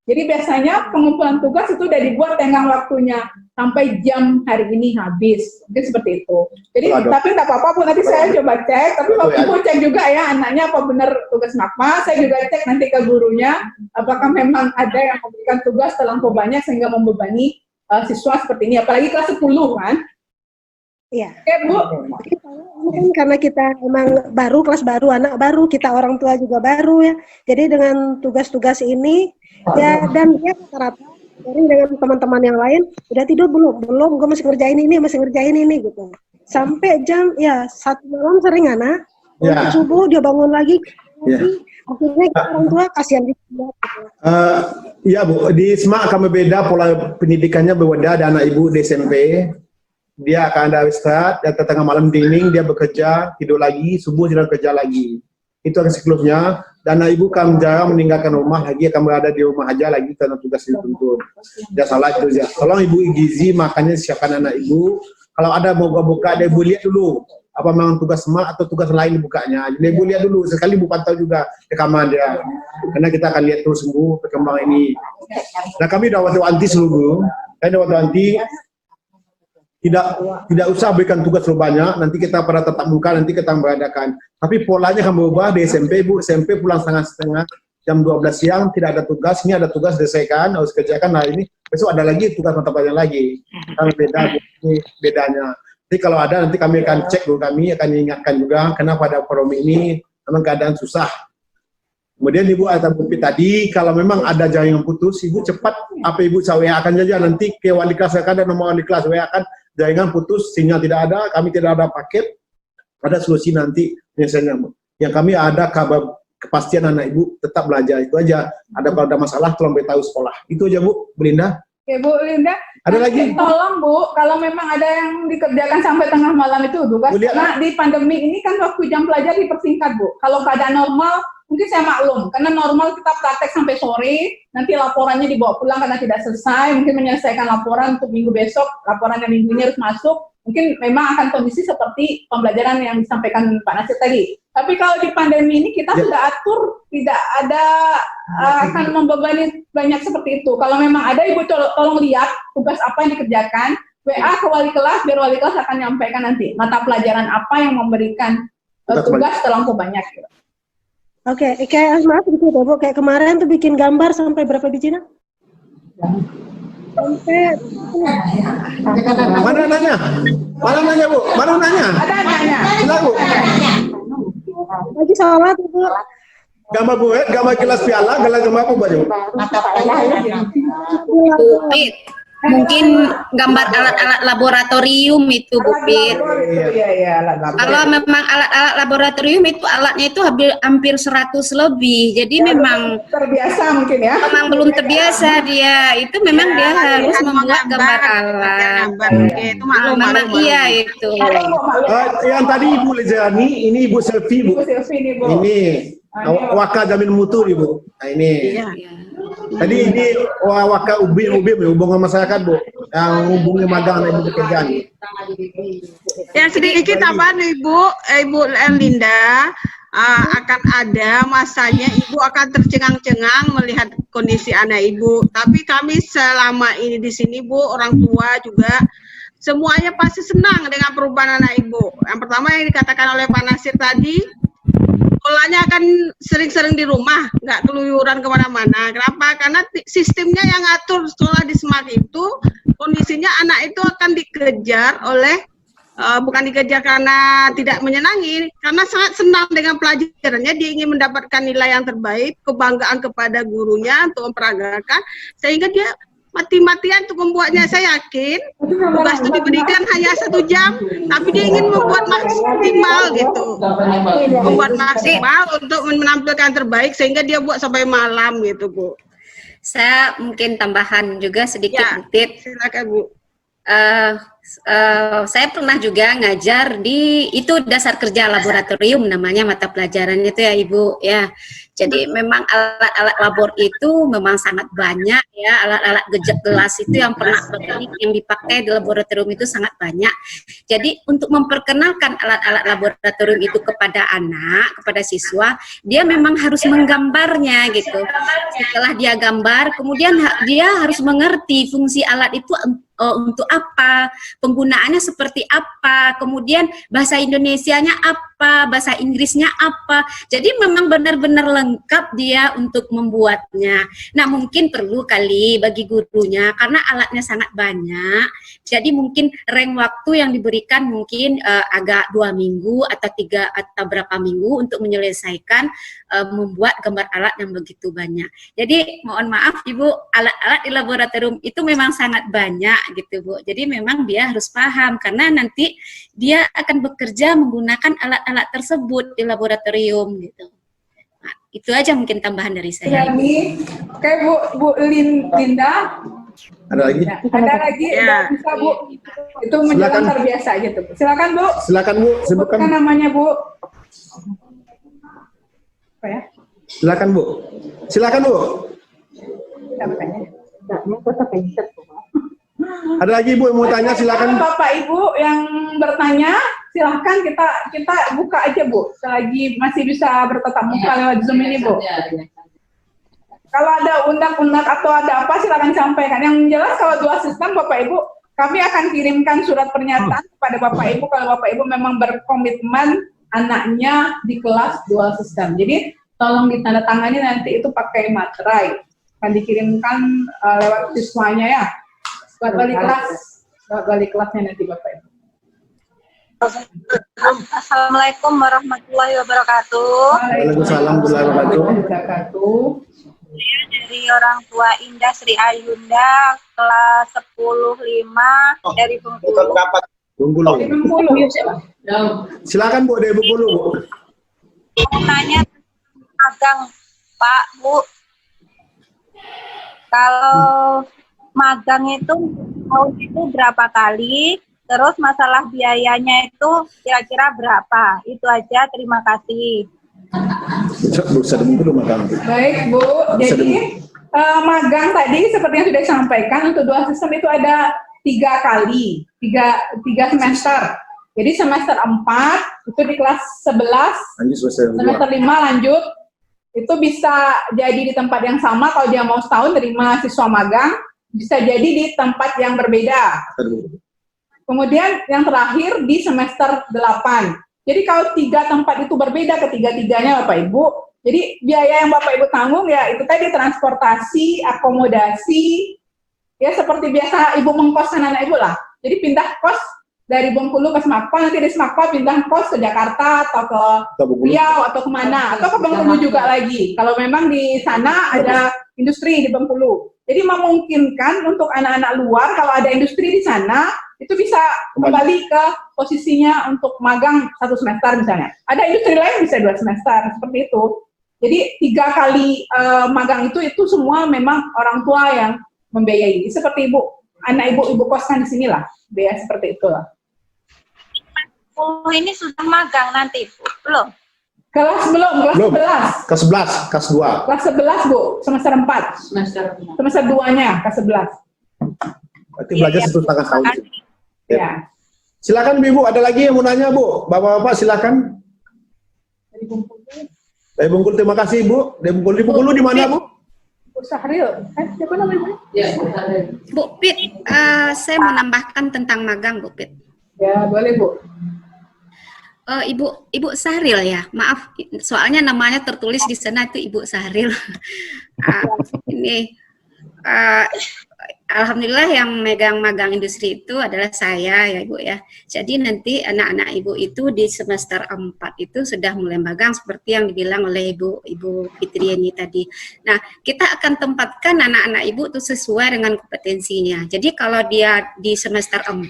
Jadi biasanya pengumpulan tugas itu udah dibuat tenggang waktunya sampai jam hari ini habis. Mungkin seperti itu. Jadi tapi tak apa-apa Bu, nanti saya coba cek. Tapi Bapak Ibu cek juga ya anaknya apa benar tugas makma. Saya juga cek nanti ke gurunya apakah memang ada yang memberikan tugas terlampau banyak sehingga membebani siswa seperti ini. Apalagi kelas 10 kan. Iya. Oke Bu. Mungkin karena kita emang baru, kelas baru, anak baru, kita orang tua juga baru ya. Jadi dengan tugas-tugas ini ya, dan dia rata-rata dengan teman-teman yang lain udah tidur belum, gue masih ngerjain ini gitu. Sampai jam ya 1 malam sering anak, subuh dia bangun lagi, akhirnya kita orang tua kasihan juga. Ya Bu, di SMAK kami beda pola pendidikannya berbeda. Ada anak ibu di SMP. Dia akan ada istirahat, dan tengah malam dingin dia bekerja, tidur lagi, subuh dia bekerja lagi. Itu yang siklusnya. Dan anak ibu kan jarang meninggalkan rumah lagi, akan berada di rumah aja lagi karena tugas dituntut. Ya salah itu ya. Tolong Ibu gizi makannya siapkan anak ibu. Kalau ada mau buka, dia ibu lihat dulu apa memang tugas SMAK atau tugas lain dibukanya. Jadi ibu lihat dulu, sekali ibu pantau juga rekaman dia. Karena kita akan lihat terus sembuh perkembangan ini. Nah kami udah wanti-wanti seluruh, tidak usah berikan tugas terlalu banyak, nanti kita pada tatap muka, nanti kita beradakan. Tapi polanya akan berubah di SMP, Bu. SMP pulang setengah-setengah, jam 12 siang, tidak ada tugas, ini ada tugas selesaikan, harus kerjakan, nah ini, besok ada lagi tugas mata pelajaran lagi. Kan beda, ini bedanya. Jadi kalau ada, nanti kami akan cek dulu, kami akan ingatkan juga, kenapa ada forum ini, memang keadaan susah. Kemudian Ibu ada bukti tadi, kalau memang ada jaringan putus, Ibu cepat, apa Ibu saya WA-kan saja, nanti ke wali kelas, ada nomor wali kelas, WA-kan, jaringan putus, sinyal tidak ada, kami tidak ada paket, ada solusi nanti biasanya. Yang kami ada kabar kepastian anak ibu tetap belajar, itu aja. Ada kalau ada masalah tolong beritahu sekolah. Itu aja Bu, Bu Linda. Oke Bu Linda. Ada lagi? Tolong Bu, kalau memang ada yang dikerjakan sampai tengah malam itu tugas, karena di pandemi ini kan waktu jam belajar dipersingkat Bu. Kalau keadaan normal mungkin saya maklum, karena normal kita praktek sampai sore, nanti laporannya dibawa pulang karena tidak selesai, mungkin menyelesaikan laporan untuk minggu besok, laporan yang minggu ini harus masuk, mungkin memang akan kondisi seperti pembelajaran yang disampaikan Pak Nasir tadi. Tapi kalau di pandemi ini kita sudah atur, tidak ada akan membebani banyak seperti itu. Kalau memang ada, Ibu tolong lihat tugas apa yang dikerjakan, WA ke wali kelas, biar wali kelas akan menyampaikan nanti mata pelajaran apa yang memberikan tugas terlampau banyak. Gitu. Oke, kayak maaf gitu Bu, kayak kemarin tuh bikin gambar sampai berapa biji nak? Sampai Mana nanya? Bu? Mana nanya? Ada nanya. Silakan Bu. lagi sholat Bu. Gambar Bu, gambar gelas piala, gambar apa baju? mungkin gambar alat-alat laboratorium itu Bu Pit. Iya, alat labor. Kalau memang alat-alat laboratorium itu alatnya itu hampir 100 lebih. Jadi memang Terbiasa mungkin ya. memang belum terbiasa dia. Itu memang dia harus membuat gambar alat. Itu maklum. Memang iya itu. Yang tadi Ibu Lejani, ini Ibu Selfie Bu. Bu Silvi nih, Bu. Ini Waka Jamin Mutu Ibu. Nah, ini. Iya. Tadi ini Waka Ubim hubungan masyarakat Bu, yang hubungi magang dan ibu pekerjaan. Yang sedikit tambahan Ibu Linda, akan ada masanya Ibu akan tercengang-cengang melihat kondisi anak Ibu. Tapi kami selama ini di sini Bu, orang tua juga semuanya pasti senang dengan perubahan anak Ibu. Yang pertama yang dikatakan oleh Pak Nasir tadi, sekolahnya akan sering-sering di rumah, nggak keluyuran kemana-mana. Kenapa? Karena sistemnya yang ngatur sekolah di Smart itu, kondisinya anak itu akan dikejar oleh, bukan dikejar karena tidak menyenangi, karena sangat senang dengan pelajarannya, dia ingin mendapatkan nilai yang terbaik, kebanggaan kepada gurunya untuk memperagakan, sehingga dia mati-matian untuk membuatnya. Saya yakin tugas itu diberikan hanya 1 jam, tapi dia ingin membuat maksimal gitu, membuat maksimal untuk menampilkan terbaik, sehingga dia buat sampai malam gitu Bu. Saya mungkin tambahan juga sedikit Ya, Bu Pit. silakan Bu. Saya pernah juga ngajar di itu dasar kerja laboratorium namanya mata pelajaran itu ya Ibu ya. Jadi memang alat-alat labor itu memang sangat banyak ya, alat-alat gelas itu yang pernah yang dipakai di laboratorium itu sangat banyak. Jadi untuk memperkenalkan alat-alat laboratorium itu kepada anak, kepada siswa, dia memang harus menggambarnya gitu. Setelah dia gambar, kemudian dia harus mengerti fungsi alat itu untuk apa, penggunaannya seperti apa, kemudian bahasa Indonesianya apa, bahasa Inggrisnya apa. Jadi memang benar-benar lengkap dia untuk membuatnya. Nah mungkin perlu kali bagi gurunya, karena alatnya sangat banyak, jadi mungkin rank waktu yang diberikan mungkin agak 2 minggu atau 3 atau berapa minggu untuk menyelesaikan membuat gambar alat yang begitu banyak. Jadi mohon maaf Ibu, alat-alat di laboratorium itu memang sangat banyak gitu Bu. Jadi memang dia harus paham karena nanti dia akan bekerja menggunakan alat-alat tersebut di laboratorium gitu. Nah, itu aja mungkin tambahan dari saya. Jadi, oke Bu Linda. Ada lagi? Ada lagi? Ya. Bisa Bu? Itu menjelang Silakan. terbiasa gitu. Silakan Bu. Silakan Bu, sebutkan. Sebutkan namanya Bu. Apa ya? Silakan Bu. Silakan Bu. Tidak bertanya. Ada lagi Bu yang mau tanya, silakan. Bapak Ibu yang bertanya, silahkan kita buka aja Bu. Selagi masih bisa bertatap muka lewat Zoom ini Bu. Kalau ada undang-undang atau ada apa silakan sampaikan. Yang jelas kalau dual sistem Bapak Ibu, kami akan kirimkan surat pernyataan kepada Bapak Ibu kalau Bapak Ibu memang berkomitmen anaknya di kelas dual sistem. Jadi tolong ditandatangani nanti itu pakai materai. Akan dikirimkan lewat siswanya ya. Buat balik kelasnya nanti Bapak Ibu. Assalamualaikum warahmatullahi wabarakatuh. Waalaikumsalam warahmatullahi wabarakatuh. Dari orang tua Indah Sri Ayunda, kelas 10-5 dari Bengkulu. Bengkulu. Di Bengkulu. Silakan Bu, dari Bengkulu Bu. Mau nanya magang Pak Bu. Kalau magang itu tahun itu berapa kali? Terus masalah biayanya itu kira-kira berapa? Itu aja, terima kasih. Baik Bu, jadi magang tadi seperti yang sudah disampaikan untuk dual sistem itu ada 3 kali, 3 semester. Jadi semester 4 itu di kelas 11, semester 5 lanjut, itu bisa jadi di tempat yang sama kalau dia mau setahun terima siswa magang, bisa jadi di tempat yang berbeda. Kemudian yang terakhir di semester 8. Jadi kalau 3 tempat itu berbeda ketiga-tiganya Bapak Ibu, jadi biaya yang Bapak Ibu tanggung ya itu tadi transportasi, akomodasi, ya seperti biasa Ibu mengkoskan anak Ibu lah. Jadi pindah kos dari Bengkulu ke Semakpal, nanti dari Semakpal pindah kos ke Jakarta atau ke Riau atau kemana, atau ke Bengkulu juga lagi. Kalau memang di sana ada industri di Bengkulu. Jadi memungkinkan untuk anak-anak luar kalau ada industri di sana itu bisa kembali ke posisinya untuk magang 1 semester misalnya. Ada industri lain bisa 2 semester seperti itu. Jadi 3 kali magang itu semua memang orang tua yang membiayai. Seperti anak ibu kos kan di sini lah, biaya seperti itulah. Oh, ini sudah magang nanti Bu? Belum? Kelas Belum. 11. Kelas 11, kelas 2. Kelas 11 Bu, semester 4. Semester 2-nya, kelas 11. Berarti belajar 1,5 tahun. Ya. Silakan Ibu, ada lagi yang mau nanya Bu? Bapak-bapak silakan. Dari Bungkul, terima kasih Bu. Dari Bungkul, di Bungkulu di mana Bu? Bu Sahril, siapa namanya? Ya, Bu Pit, saya mau nambahkan tentang magang Bu Pit. Ya, boleh Bu. Ibu Sahril ya, maaf, soalnya namanya tertulis di sana itu Ibu Sahril. Ini alhamdulillah yang megang magang industri itu adalah saya ya Ibu ya. Jadi nanti anak-anak Ibu itu di semester 4 itu sudah mulai magang seperti yang dibilang oleh Ibu Fitriani tadi. Nah, kita akan tempatkan anak-anak Ibu itu sesuai dengan kompetensinya. Jadi kalau dia di semester 4,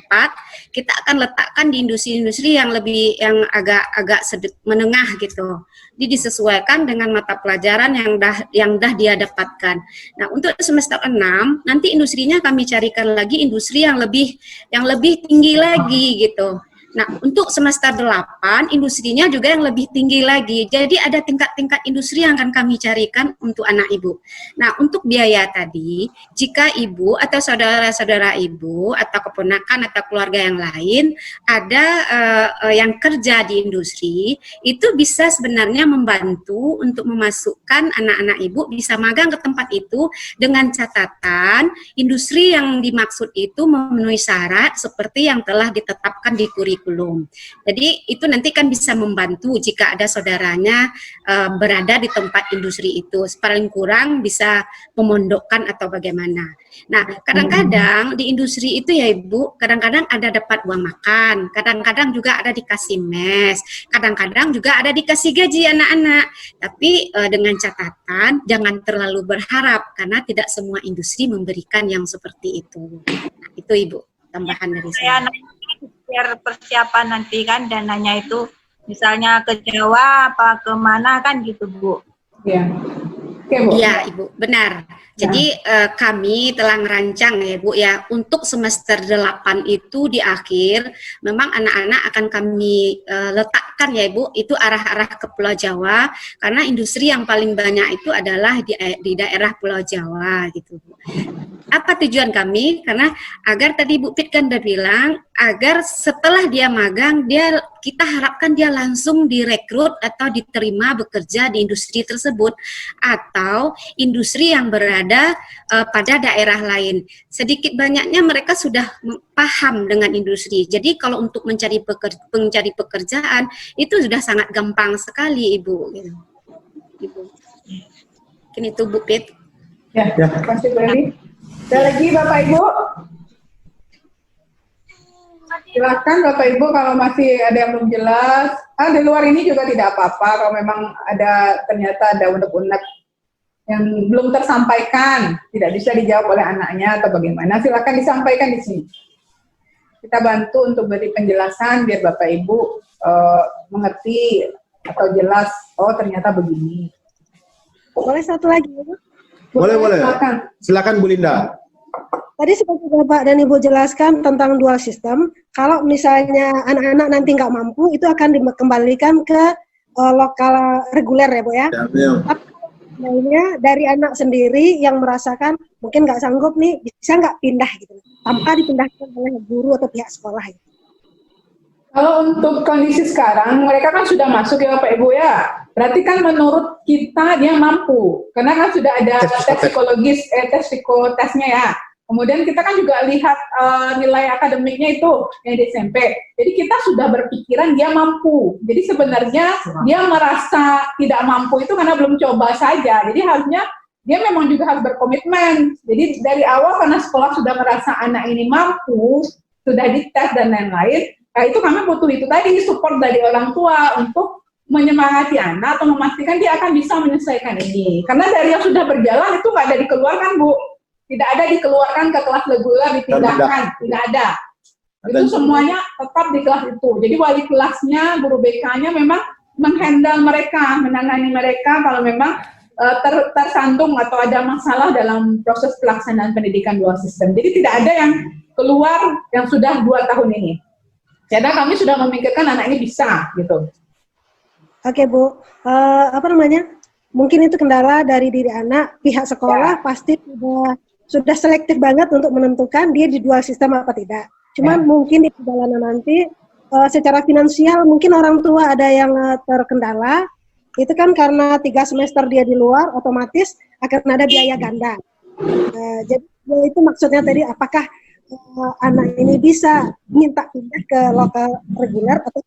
kita akan letakkan di industri-industri yang agak menengah gitu. Jadi disesuaikan dengan mata pelajaran yang dah dia dapatkan. Nah, untuk semester 6 nanti industrinya kami carikan lagi industri yang lebih tinggi lagi gitu. Nah, untuk semester 8 industrinya juga yang lebih tinggi lagi. Jadi ada tingkat-tingkat industri yang akan kami carikan untuk anak Ibu. Nah, untuk biaya tadi, jika Ibu atau saudara-saudara Ibu atau keponakan atau keluarga yang lain ada yang kerja di industri, itu bisa sebenarnya membantu untuk memasukkan anak-anak Ibu bisa magang ke tempat itu dengan catatan industri yang dimaksud itu memenuhi syarat seperti yang telah ditetapkan di kurikulum. Jadi itu nanti kan bisa membantu jika ada saudaranya berada di tempat industri itu. Paling kurang bisa memondokkan atau bagaimana. Nah, kadang-kadang di industri itu ya Ibu, kadang-kadang ada dapat uang makan, kadang-kadang juga ada dikasih mes, kadang-kadang juga ada dikasih gaji anak-anak. Tapi dengan catatan jangan terlalu berharap karena tidak semua industri memberikan yang seperti itu. Nah, itu Ibu tambahan dari saya. Biar persiapan nanti kan dananya itu misalnya ke Jawa apa ke mana kan gitu Bu. Iya. Oke Bu. Iya Ibu, benar. Jadi kami telah merancang ya Bu ya, untuk semester 8 itu di akhir memang anak-anak akan kami letakkan ya Ibu, itu arah-arah ke Pulau Jawa karena industri yang paling banyak itu adalah di daerah Pulau Jawa gitu Bu. Apa tujuan kami? Karena agar tadi Bu Pit kan udah bilang agar setelah dia magang kita harapkan dia langsung direkrut atau diterima bekerja di industri tersebut atau industri yang berada pada daerah lain. Sedikit banyaknya mereka sudah paham dengan industri. Jadi kalau untuk mencari pekerjaan itu sudah sangat gampang sekali Ibu. Ibu. Mungkin itu Bu Pit. Ya, terima kasih Bu Eli. Ada lagi Bapak Ibu? Silakan Bapak Ibu kalau masih ada yang belum jelas. Di luar ini juga tidak apa-apa kalau memang ternyata ada unek-unek yang belum tersampaikan, tidak bisa dijawab oleh anaknya atau bagaimana, silakan disampaikan di sini. Kita bantu untuk beri penjelasan biar Bapak Ibu mengerti atau jelas, oh ternyata begini. Boleh satu lagi Bu? Boleh. Silakan. Silakan Bu Linda. Tadi seperti Bapak dan Ibu jelaskan tentang dual system, kalau misalnya anak-anak nanti nggak mampu, itu akan dikembalikan ke lokal reguler ya Bu ya? Lainnya dari anak sendiri yang merasakan mungkin nggak sanggup nih, bisa nggak pindah gitu, tanpa dipindahkan oleh guru atau pihak sekolah gitu. Kalau untuk kondisi sekarang, mereka kan sudah masuk ya Bapak Ibu ya, berarti kan menurut kita dia mampu, karena kan sudah ada tes psikologis, tes psikotesnya ya. Kemudian kita kan juga lihat nilai akademiknya itu yang di SMP. Jadi kita sudah berpikiran dia mampu. Jadi sebenarnya dia merasa tidak mampu itu karena belum coba saja. Jadi harusnya dia memang juga harus berkomitmen. Jadi dari awal karena sekolah sudah merasa anak ini mampu, sudah dites dan lain-lain, itu kami butuh itu tadi, support dari orang tua untuk menyemangati anak atau memastikan dia akan bisa menyelesaikan ini. Karena dari yang sudah berjalan itu nggak ada dikeluarkan Bu. tidak ada dikeluarkan ke kelas reguler dipindahkan, tidak ada. Itu semuanya tetap di kelas itu. Jadi wali kelasnya, guru BK-nya memang menghandle mereka, menangani mereka kalau memang tersandung atau ada masalah dalam proses pelaksanaan pendidikan dual sistem. Jadi tidak ada yang keluar yang sudah 2 tahun ini. Karena kami sudah memikirkan anak ini bisa gitu. Oke Bu, mungkin itu kendala dari diri anak, pihak sekolah pasti sudah selektif banget untuk menentukan dia di dual sistem apa tidak. Cuman mungkin di perjalanan nanti secara finansial mungkin orang tua ada yang terkendala. Itu kan karena 3 semester dia di luar, otomatis akan ada biaya ganda. Jadi itu maksudnya tadi, apakah anak ini bisa minta pindah ke lokal reguler atau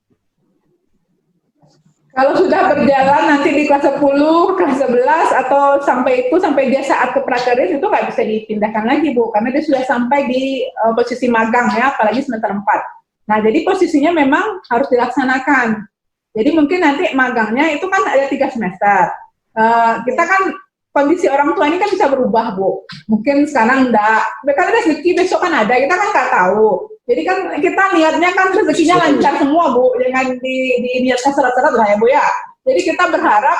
kalau sudah berjalan nanti di kelas 10, kelas 11 atau sampai dia saat ke prakeris itu nggak bisa dipindahkan lagi Bu, karena dia sudah sampai di posisi magang ya, apalagi semester 4. Nah jadi posisinya memang harus dilaksanakan. Jadi mungkin nanti magangnya itu kan ada 3 semester. Kita kan kondisi orang tua ini kan bisa berubah Bu. Mungkin sekarang enggak, karena rezeki besok kan ada, kita kan nggak tahu. Jadi kan kita niatnya kan rezekinya lancar semua Bu, jangan diniatkan seret-seret lah ya Bu ya. Jadi kita berharap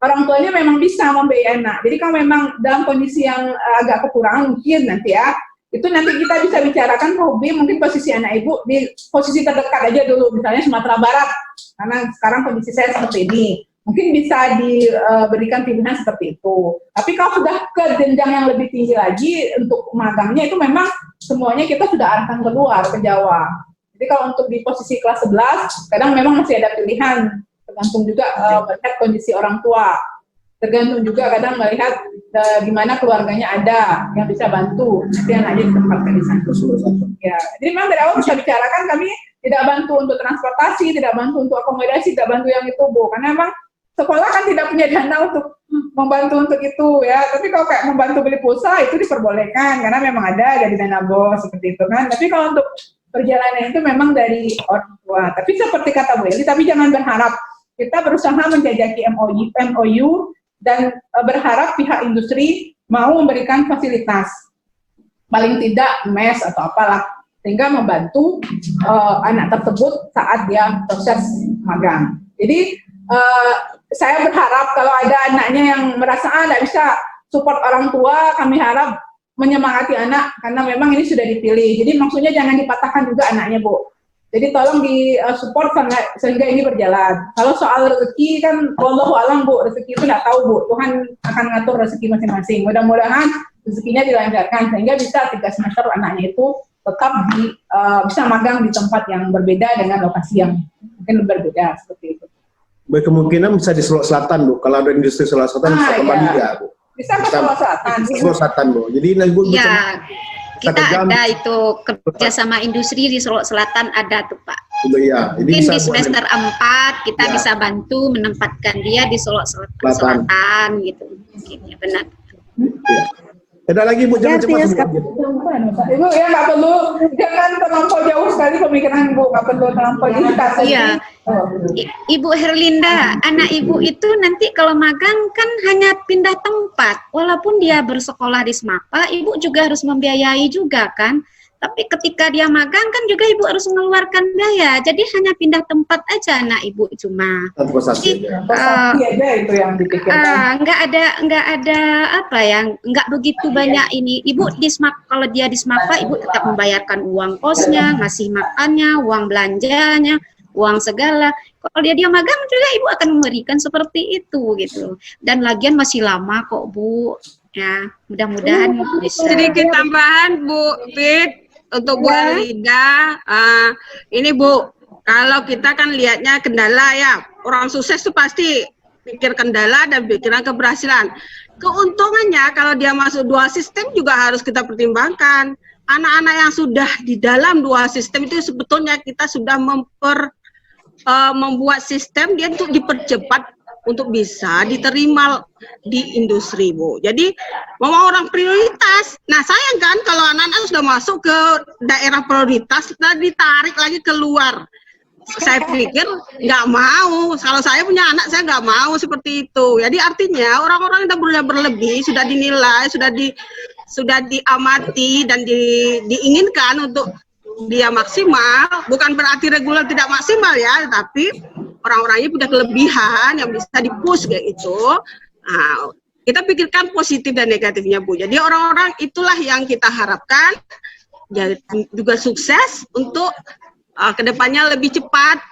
orang tuanya memang bisa membiayai anak. Jadi kalau memang dalam kondisi yang agak kekurangan mungkin nanti ya, itu nanti kita bisa bicarakan hobi mungkin posisi anak ibu di posisi terdekat aja dulu, misalnya Sumatera Barat, karena sekarang kondisi saya seperti ini, mungkin bisa diberikan pilihan seperti itu. Tapi kalau sudah ke jenjang yang lebih tinggi lagi untuk magangnya itu memang semuanya kita sudah arahkan keluar ke Jawa. Jadi kalau untuk di posisi kelas 11 kadang memang masih ada pilihan, tergantung juga melihat kondisi orang tua. Tergantung juga kadang melihat di mana keluarganya ada yang bisa bantu, nanti anaknya ditempatkan di sana. Ya, jadi memang dari awal bisa bicarakan, kami tidak bantu untuk transportasi, tidak bantu untuk akomodasi, tidak bantu yang itu Bu, karena memang sekolah kan tidak punya dana untuk membantu untuk itu ya. Tapi kalau kayak membantu beli pulsa itu diperbolehkan karena memang ada dari dana BOS seperti itu kan. Tapi kalau untuk perjalanan itu memang dari orang tua. Tapi seperti kata Bu Eli, tapi jangan berharap, kita berusaha menjajaki MOU dan berharap pihak industri mau memberikan fasilitas, paling tidak mes atau apalah, sehingga membantu anak tersebut saat dia proses magang. Jadi saya berharap kalau ada anaknya yang merasa tidak bisa support orang tua, kami harap menyemangati anak karena memang ini sudah dipilih. Jadi maksudnya jangan dipatahkan juga anaknya Bu. Jadi tolong di support sehingga ini berjalan. Kalau soal rezeki kan, wallahu alam Bu, rezeki itu nggak tahu Bu. Tuhan akan ngatur rezeki masing-masing. Mudah-mudahan rezekinya dilancarkan sehingga bisa 3 semester anaknya itu tetap bisa magang di tempat yang berbeda dengan lokasi yang mungkin berbeda seperti itu. Berkemungkinan bisa di Sulawesi Selatan Bu. Kalau ada industri Sulawesi Selatan bisa ke Bandia Bu. Bisa ke Sulawesi Selatan. Sulawesi Selatan Bu. Jadi Bu ya. Kita ada itu kerja sama industri di Sulawesi Selatan ada tuh Pak. Ya, mungkin di semester 4 kita bisa bantu menempatkan dia di Sulawesi Selatan gitu. Mungkin ya benar. Ya. Ada lagi Bu, jangan cepat. Ibu ya nggak perlu, jangan terlampau jauh sekali pemikiran Bu, nggak perlu terlampau jauh. Iya. Ibu Herlinda, anak ibu itu nanti kalau magang kan hanya pindah tempat, walaupun dia bersekolah di SMAPA, ibu juga harus membiayai juga kan. Tapi ketika dia magang kan juga ibu harus mengeluarkan biaya, jadi hanya pindah tempat aja anak ibu cuma. Jadi, nggak ada apa ya, nggak begitu banyak ini. Ibu di SMAPA, kalau dia di SMAPA, ibu tetap membayarkan uang kosnya, ngasih makannya, uang belanjanya, uang segala. Kalau dia magang juga ibu akan memberikan seperti itu gitu. Dan lagian masih lama kok Bu. Ya, mudah-mudahan bisa. Sedikit tambahan Bu Fit untuk Bu Linda. Ini Bu, kalau kita kan lihatnya kendala ya, orang sukses itu pasti pikir kendala dan pikiran keberhasilan. Keuntungannya kalau dia masuk dual sistem juga harus kita pertimbangkan. Anak-anak yang sudah di dalam dual sistem itu sebetulnya kita sudah membuat sistem dia untuk dipercepat untuk bisa diterima di industri Bu. Jadi memang orang prioritas. Nah sayang kan kalau anak-anak sudah masuk ke daerah prioritas sudah ditarik lagi keluar. Saya pikir nggak mau. Kalau saya punya anak saya nggak mau seperti itu. Jadi artinya orang-orang yang berlebih sudah dinilai, sudah diamati dan diinginkan untuk dia maksimal, bukan berarti reguler tidak maksimal ya, tapi orang-orangnya punya kelebihan yang bisa di-push kayak itu. Nah, kita pikirkan positif dan negatifnya, Bu. Jadi orang-orang itulah yang kita harapkan jadi juga sukses untuk kedepannya lebih cepat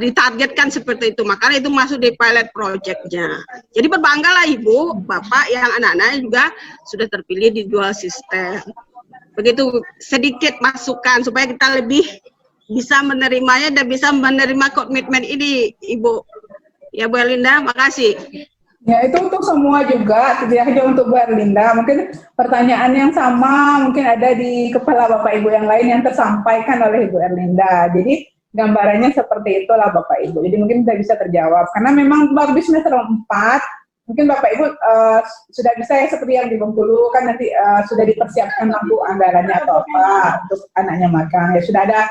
ditargetkan seperti itu. Makanya itu masuk di pilot project-nya. Jadi berbanggalah Ibu, Bapak yang anak-anaknya juga sudah terpilih di dual system. Begitu sedikit masukan supaya kita lebih bisa menerimanya dan bisa menerima komitmen ini, Ibu. Ya, Bu Erlinda, makasih. Ya, itu untuk semua juga, tidak hanya untuk Bu Erlinda. Mungkin pertanyaan yang sama mungkin ada di kepala Bapak Ibu yang lain yang tersampaikan oleh Ibu Erlinda. Jadi gambarannya seperti itulah Bapak Ibu. Jadi mungkin tidak bisa terjawab karena memang baru di semester 4. Mungkin Bapak Ibu sudah bisa ya seperti yang di Bengkulu kan nanti sudah dipersiapkan lampu anggarannya atau apa untuk anaknya magang. Ya sudah ada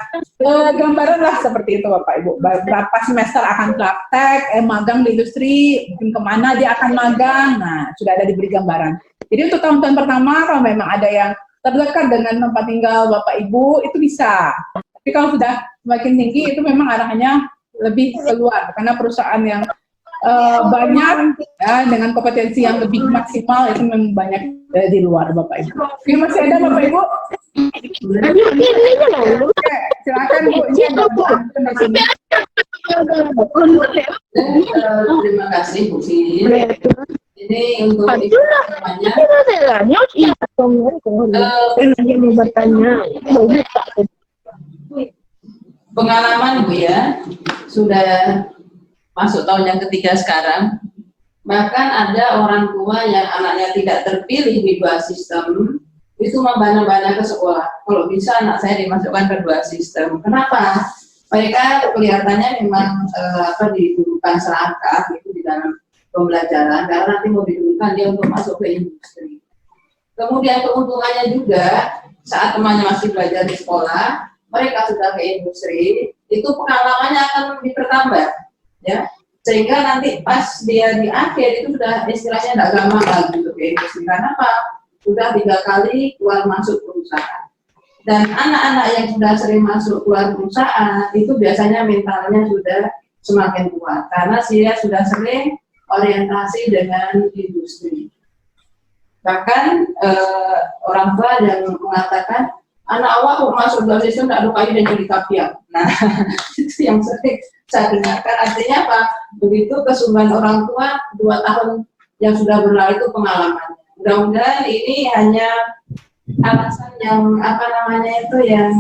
gambaran lah seperti itu Bapak Ibu. Berapa semester akan praktek, magang di industri, mungkin kemana dia akan magang. Nah sudah ada diberi gambaran. Jadi untuk tahun-tahun pertama kalau memang ada yang terdekat dengan tempat tinggal Bapak Ibu itu bisa. Tapi kalau sudah semakin tinggi itu memang arahannya lebih keluar karena perusahaan yang banyak ya, dengan kompetensi yang lebih maksimal itu memang banyak di luar Bapak Ibu. Oke, masih ada Bapak Ibu? Oke, silakan Bu. Ini ada di sini. Terima kasih Bu Sin. Ini untuk pengalaman Bu ya, sudah masuk tahun yang ketiga sekarang. Bahkan ada orang tua yang anaknya tidak terpilih di dua sistem, itu membana-bana ke sekolah. Kalau bisa anak saya dimasukkan ke dua sistem. Kenapa? Mereka kelihatannya memang didudukkan serakah itu di dalam pembelajaran, karena nanti mau didudukkan dia untuk masuk ke industri. Kemudian keuntungannya juga, saat temannya masih belajar di sekolah, mereka sudah ke industri, itu pengalamannya akan lebih bertambah. Ya, sehingga nanti pas dia di akhir itu sudah istilahnya tidak gampang lagi untuk ke industri. Karena apa? Sudah 3 kali keluar masuk perusahaan. Dan anak-anak yang sudah sering masuk keluar perusahaan itu biasanya mentalnya sudah semakin kuat karena dia sudah sering orientasi dengan industri. Bahkan orang tua yang mengatakan anak awak kok masuk dalam sistem tidak ada kayu dan jadi kapiak. Nah, itu yang sering saya dengarkan. Artinya apa? Begitu kesungguhan orang tua 2 tahun yang sudah berlalu itu pengalamannya. Mudah-mudahan ini hanya alasan yang yang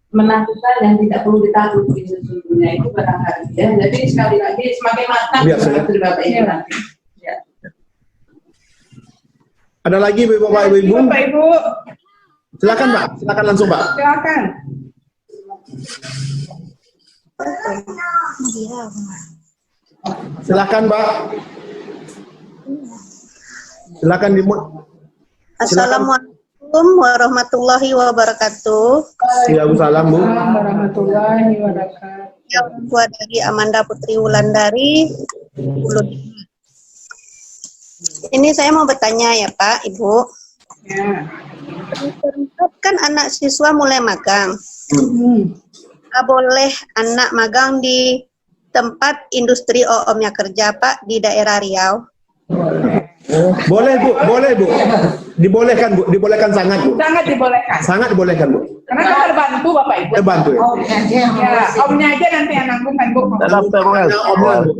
menakutkan dan tidak perlu ditakuti sesungguhnya itu barangkali ya. Jadi sekali lagi semakin matang dari Bapak Ibu nanti. Ya. Ada lagi Bapak Ibu? Bapak Ibu. Silakan Pak, silakan langsung Pak. Silakan. Silakan Mbak. Silakan dimulai. Assalamualaikum warahmatullahi wabarakatuh. Waalaikumsalam Bu. Warahmatullahi wabarakatuh. Ya, gua dari Amanda Putri Wulandari. Ini saya mau bertanya ya Pak, Ibu. Ya. Kan anak siswa mulai magang. Boleh anak magang di tempat industri OOM-nya kerja Pak di daerah Riau? Boleh Bu, boleh Bu. Dibolehkan Bu, dibolehkan sangat Bu. Sangat dibolehkan. Sangat dibolehkan Bu. Karena kan terbantu Bapak Ibu. Terbantu ya. Omnya aja nanti yang nanggung kan Bu.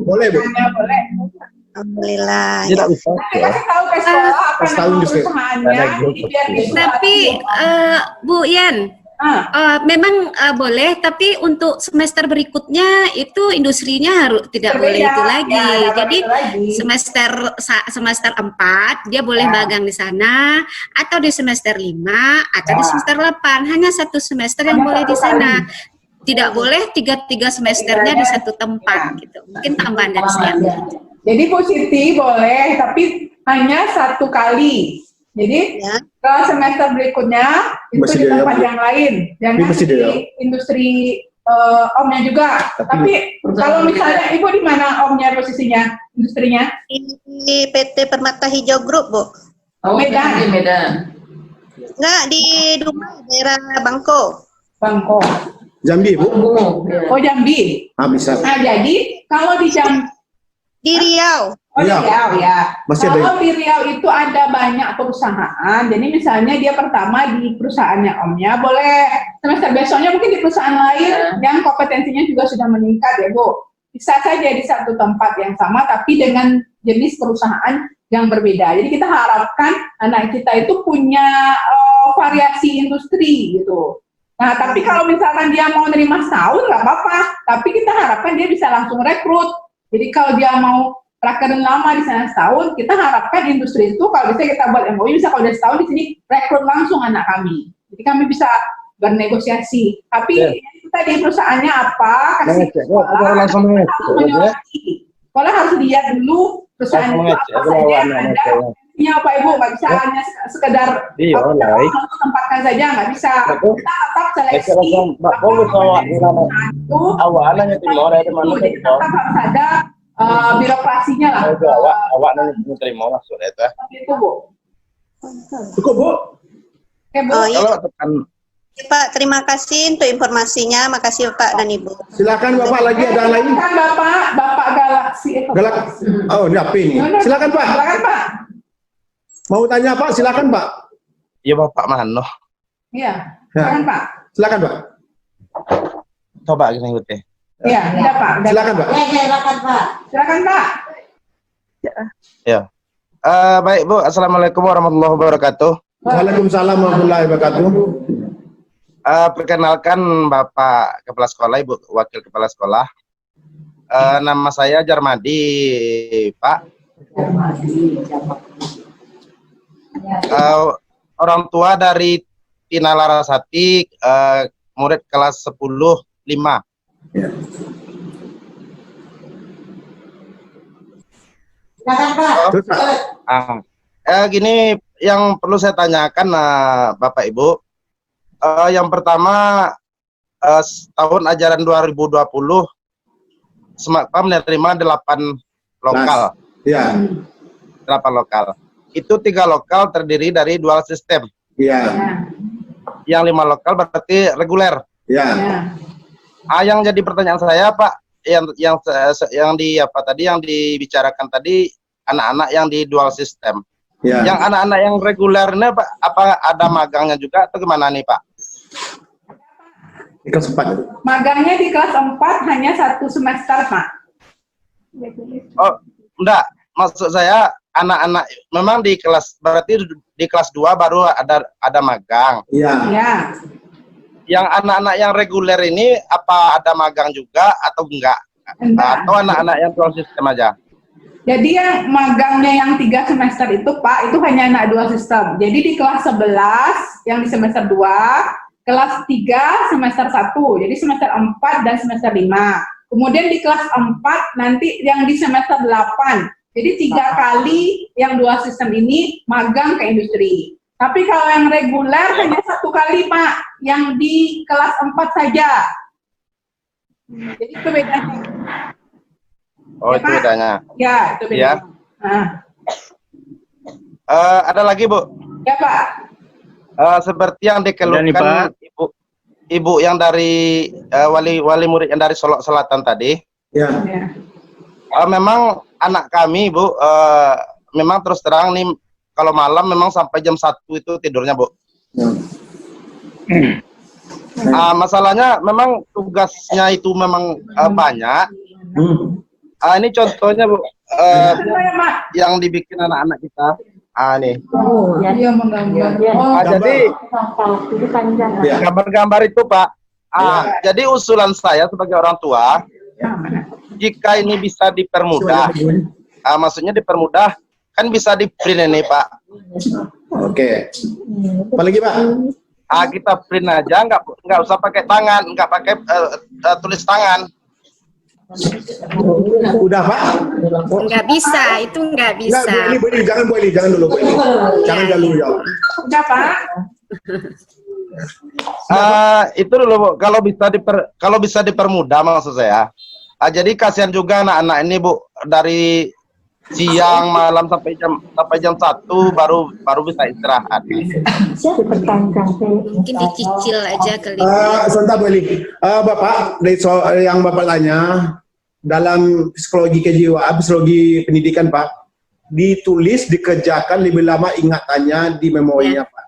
Boleh Bu. Ya, boleh. Alhamdulillah. Tidak bisa. Nanti kasih tahu ke sekolah apa namanya perusahaannya. Jadi biar dia Tapi Bu Yan, memang boleh, tapi untuk semester berikutnya itu industrinya harus tidak boleh itu lagi. Ya, jadi lagi. semester 4 dia boleh magang di sana, atau di semester 5 atau di semester 8. Hanya 1 semester yang boleh di sana. Tidak boleh 3 semesternya di satu tempat gitu. Mungkin tambahan dari saya. Jadi positif boleh, tapi hanya 1 kali. Jadi ke semester berikutnya itu di tempat yang lain, jangan di industri omnya juga. Tapi kalau misalnya Ibu di mana omnya posisinya, industrinya? Di PT Permata Hijau Group Bu. Oh, Medan. di Medan. Enggak, di Dumai, daerah Bangko. Bangko. Jambi, Bu. Oh, Jambi. Ah, bisa. Nah, jadi kalau di Jambi, Di Riau. oh, di Riau. Riau ya. Masih ada. Kalau di Riau itu ada banyak perusahaan. Jadi misalnya dia pertama di perusahaannya omnya, boleh semester besoknya mungkin di perusahaan lain yang kompetensinya juga sudah meningkat ya Bu. Bisa saja di satu tempat yang sama tapi dengan jenis perusahaan yang berbeda. Jadi kita harapkan anak kita itu punya variasi industri gitu. Nah, tapi kalau misalkan dia mau nerima setahun nggak apa-apa, tapi kita harapkan dia bisa langsung rekrut. Jadi kalau dia mau prakerja lama di sana setahun, kita harapkan industri itu kalau bisa kita buat MOU, bisa kalau udah setahun di sini rekrut langsung anak kami. Jadi kami bisa bernegosiasi. Tapi itu tadi perusahaannya apa, kasih sekolah, sekolah harus lihat dulu perusahaan itu apa saja yang ada. Iya Pak Ibu, nggak bisa hanya sekedar tempatkan saja, nggak bisa. Kita tetap seleksi. Awalnya timur ada mana? Jadi tetap harus ada birokrasinya lah. Awak nanti terima maksudnya itu. Seperti itu Bu. Cukup, Bu. Oke Bu. Oh iya. Kalau tekan Pak, terima kasih untuk informasinya. Makasih Pak dan Ibu. Silakan Bapak, lagi ada yang lain? Kan Bapak Galaksi Evakuasi. Oh, ini apa ini? Silakan Pak. Silakan Pak. Mau tanya Pak, silakan Pak. iya Bapak Mano. Iya. Ya. Silakan Pak. Silakan Pak. Coba gini ikutnya. Iya, ada Pak. Silakan Pak. Silakan Pak. Silakan Pak. Ya. Baik Bu, Assalamualaikum warahmatullahi wabarakatuh. Waalaikumsalam warahmatullahi wabarakatuh. Perkenalkan Bapak Kepala Sekolah, Ibu Wakil Kepala Sekolah. Nama saya Jarmadi, Pak. Orang tua dari Tina Larasati, murid kelas 10-5. Silakan Pak. Terus, Pak. Gini yang perlu saya tanyakan Bapak Ibu. Yang pertama, tahun ajaran 2020 SMAKPA menerima 8 lokal. Ya. 8 lokal. Itu 3 lokal terdiri dari dual sistem. Iya. Yang 5 lokal berarti reguler. Iya. Yang jadi pertanyaan saya Pak, yang dibicarakan tadi anak-anak yang di dual sistem. Ya. Yang anak-anak yang regulernya Pak, apa ada magangnya juga atau gimana nih Pak? Di kelas 4. Magangnya di kelas 4 hanya 1 semester Pak. Oh, enggak. Maksud saya anak-anak memang di kelas, berarti di kelas 2 baru ada magang. Iya. Ya. Yang anak-anak yang reguler ini apa ada magang juga atau enggak? Atau anak-anak yang dual sistem aja? Jadi yang magangnya yang 3 semester itu Pak, itu hanya anak dual sistem. Jadi di kelas 11 yang di semester 2, kelas 3 semester 1, jadi semester 4 dan semester 5. Kemudian di kelas 4 nanti yang di semester 8. Jadi 3 kali yang dual sistem ini magang ke industri. Tapi kalau yang reguler hanya 1 kali Pak, yang di kelas 4 saja. Jadi itu bedanya. Oh, Ya, itu Pak? bedanya. Ya, itu bedanya. Ya. Nah. Ada lagi Bu? Ya Pak. Seperti yang dikeluhkan ibu yang dari wali murid yang dari Solok Selatan tadi. Ya. Memang anak kami Bu, memang terus terang nih kalau malam memang sampai jam 1 itu tidurnya Bu. Masalahnya memang tugasnya itu memang banyak. Ini contohnya Bu, yang dibikin anak-anak kita. Nih. Oh, iya menggambar. Jadi gambar-gambar itu Pak. Jadi usulan saya sebagai orang tua, jika ini bisa dipermudah, maksudnya dipermudah, kan bisa di print ini Pak. Oke. Apa lagi Pak? Kita print aja, nggak usah pakai tangan, nggak pakai tulis tangan. Udah Pak? Nggak bisa, itu nggak bisa. Nggak, Bu Eli, jangan Bu Eli, jangan dulu Bu Eli. Jangan dulu jawab. Udah Pak. Itu dulu Bu, kalau bisa dipermudah maksud saya. Jadi kasihan juga anak-anak ini Bu, dari siang malam sampai jam 1 baru bisa istirahat. Mungkin dicicil aja kali. Sebentar Bu Eli. Bapak, dari soal yang Bapak tanya, dalam psikologi kejiwaan, psikologi pendidikan Pak, ditulis, dikerjakan lebih lama ingatannya di memorinya Pak.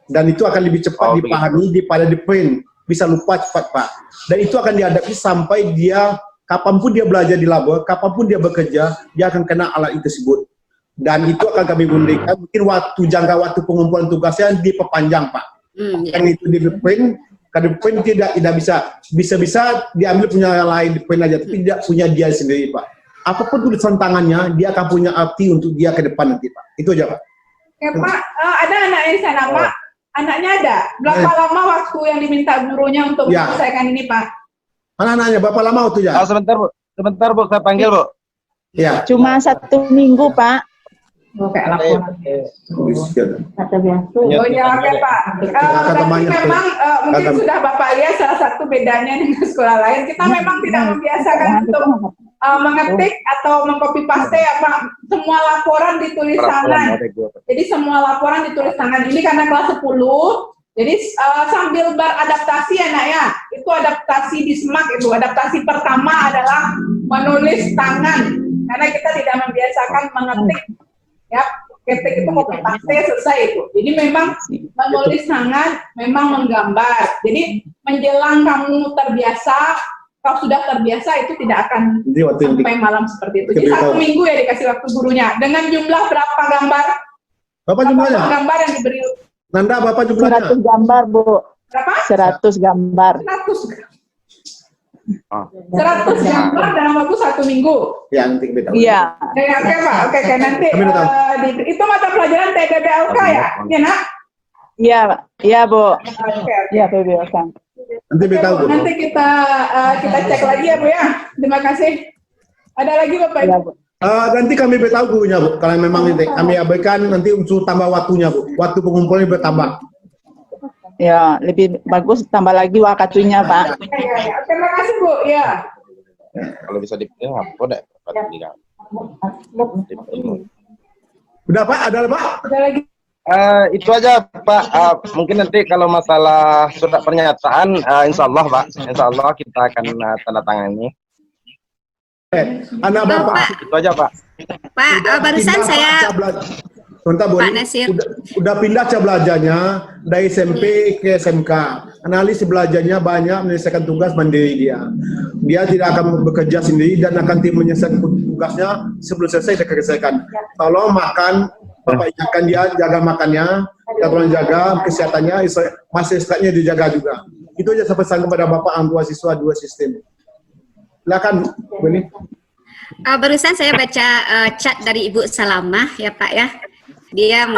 Dan itu akan lebih cepat dipahami daripada di print. Bisa lupa cepat Pak. Dan itu akan dihadapi sampai dia, kapanpun dia belajar di labor, kapanpun dia bekerja, dia akan kena alat itu tersebut. Dan itu akan kami berikan, mungkin jangka waktu pengumpulan tugasnya diperpanjang Pak. Kan itu di print, kalau print tidak bisa diambil punya yang lain di print aja, tapi tidak punya dia sendiri Pak. Apapun tulisan tangannya, dia akan punya arti untuk dia ke depan nanti Pak. Itu aja Pak. Ya Pak, ada anaknya di sana Pak. Anaknya ada. Berapa lama waktu yang diminta gurunya untuk menyelesaikan ini Pak? Anak-anaknya berapa lama waktunya? Sebentar Bu, saya panggil Bu. Ya. Cuma 1 minggu Pak. Kayak laporan. Oh ya, oke Pak. Tapi memang mungkin sudah Bapak lihat salah satu bedanya dengan sekolah lain. Kita memang tidak membiasakan untuk mengetik atau mengcopy paste apa semua laporan ditulis tangan. Jadi semua laporan ditulis tangan. Ini karena kelas 10. Jadi sambil beradaptasi anaknya, itu adaptasi di SMAK itu. Adaptasi pertama adalah menulis tangan. Karena kita tidak membiasakan mengetik. Ya, ketik itu copy paste selesai itu. Jadi memang menulis tangan, memang menggambar. Jadi menjelang kamu terbiasa, kalau sudah terbiasa itu tidak akan sampai malam seperti itu. Jadi 1 minggu ya dikasih waktu gurunya. Dengan jumlah berapa gambar? Berapa jumlahnya? Gambar yang diberi. Nanda, berapa jumlahnya? 100 gambar Bu. Berapa? 100 gambar. 100 gambar dalam waktu 1 minggu. Ya, nanti kita tahu. Iya. Oke Pak, oke nanti itu mata pelajaran TPPLK ya, ya nak? Iya Bu. Oke. Iya TPPLK. Nanti kita tahu. Nanti kita cek lagi ya Bu ya. Terima kasih. Ada lagi Bapak Ibu? Nanti kami beritahu gurunya Bu. Kalau memang nanti kami abaikan nanti untuk tambah waktunya Bu. Waktu pengumpulannya bertambah. Ya, lebih bagus tambah lagi waktunya Pak. Ya. Terima kasih Bu. Ya. Kalau bisa dipilih apa deh? Udah Pak, ada Pak? Ada lagi. Itu aja Pak. Mungkin nanti kalau masalah surat pernyataan, insya Allah Pak, insya Allah kita akan tanda tangani. Anak Bapak. Itu aja Pak. Pak, barusan saya. Sebentar Bu, udah pindah cara belajarnya dari SMP ke SMK. Analis belajarnya banyak menyelesaikan tugas mandiri dia. Dia tidak akan bekerja sendiri dan akan menyelesaikan tugasnya sebelum selesai dia selesaikan. Tolong makan, Bapak ingatkan dia jaga makannya, kita tolong jaga kesehatannya, masih istirahatnya dijaga juga. Itu aja pesan kepada Bapak orang tua siswa 2 sistem. Silakan, Bu Ini. Barusan saya baca chat dari Ibu Salamah ya Pak ya. Beliau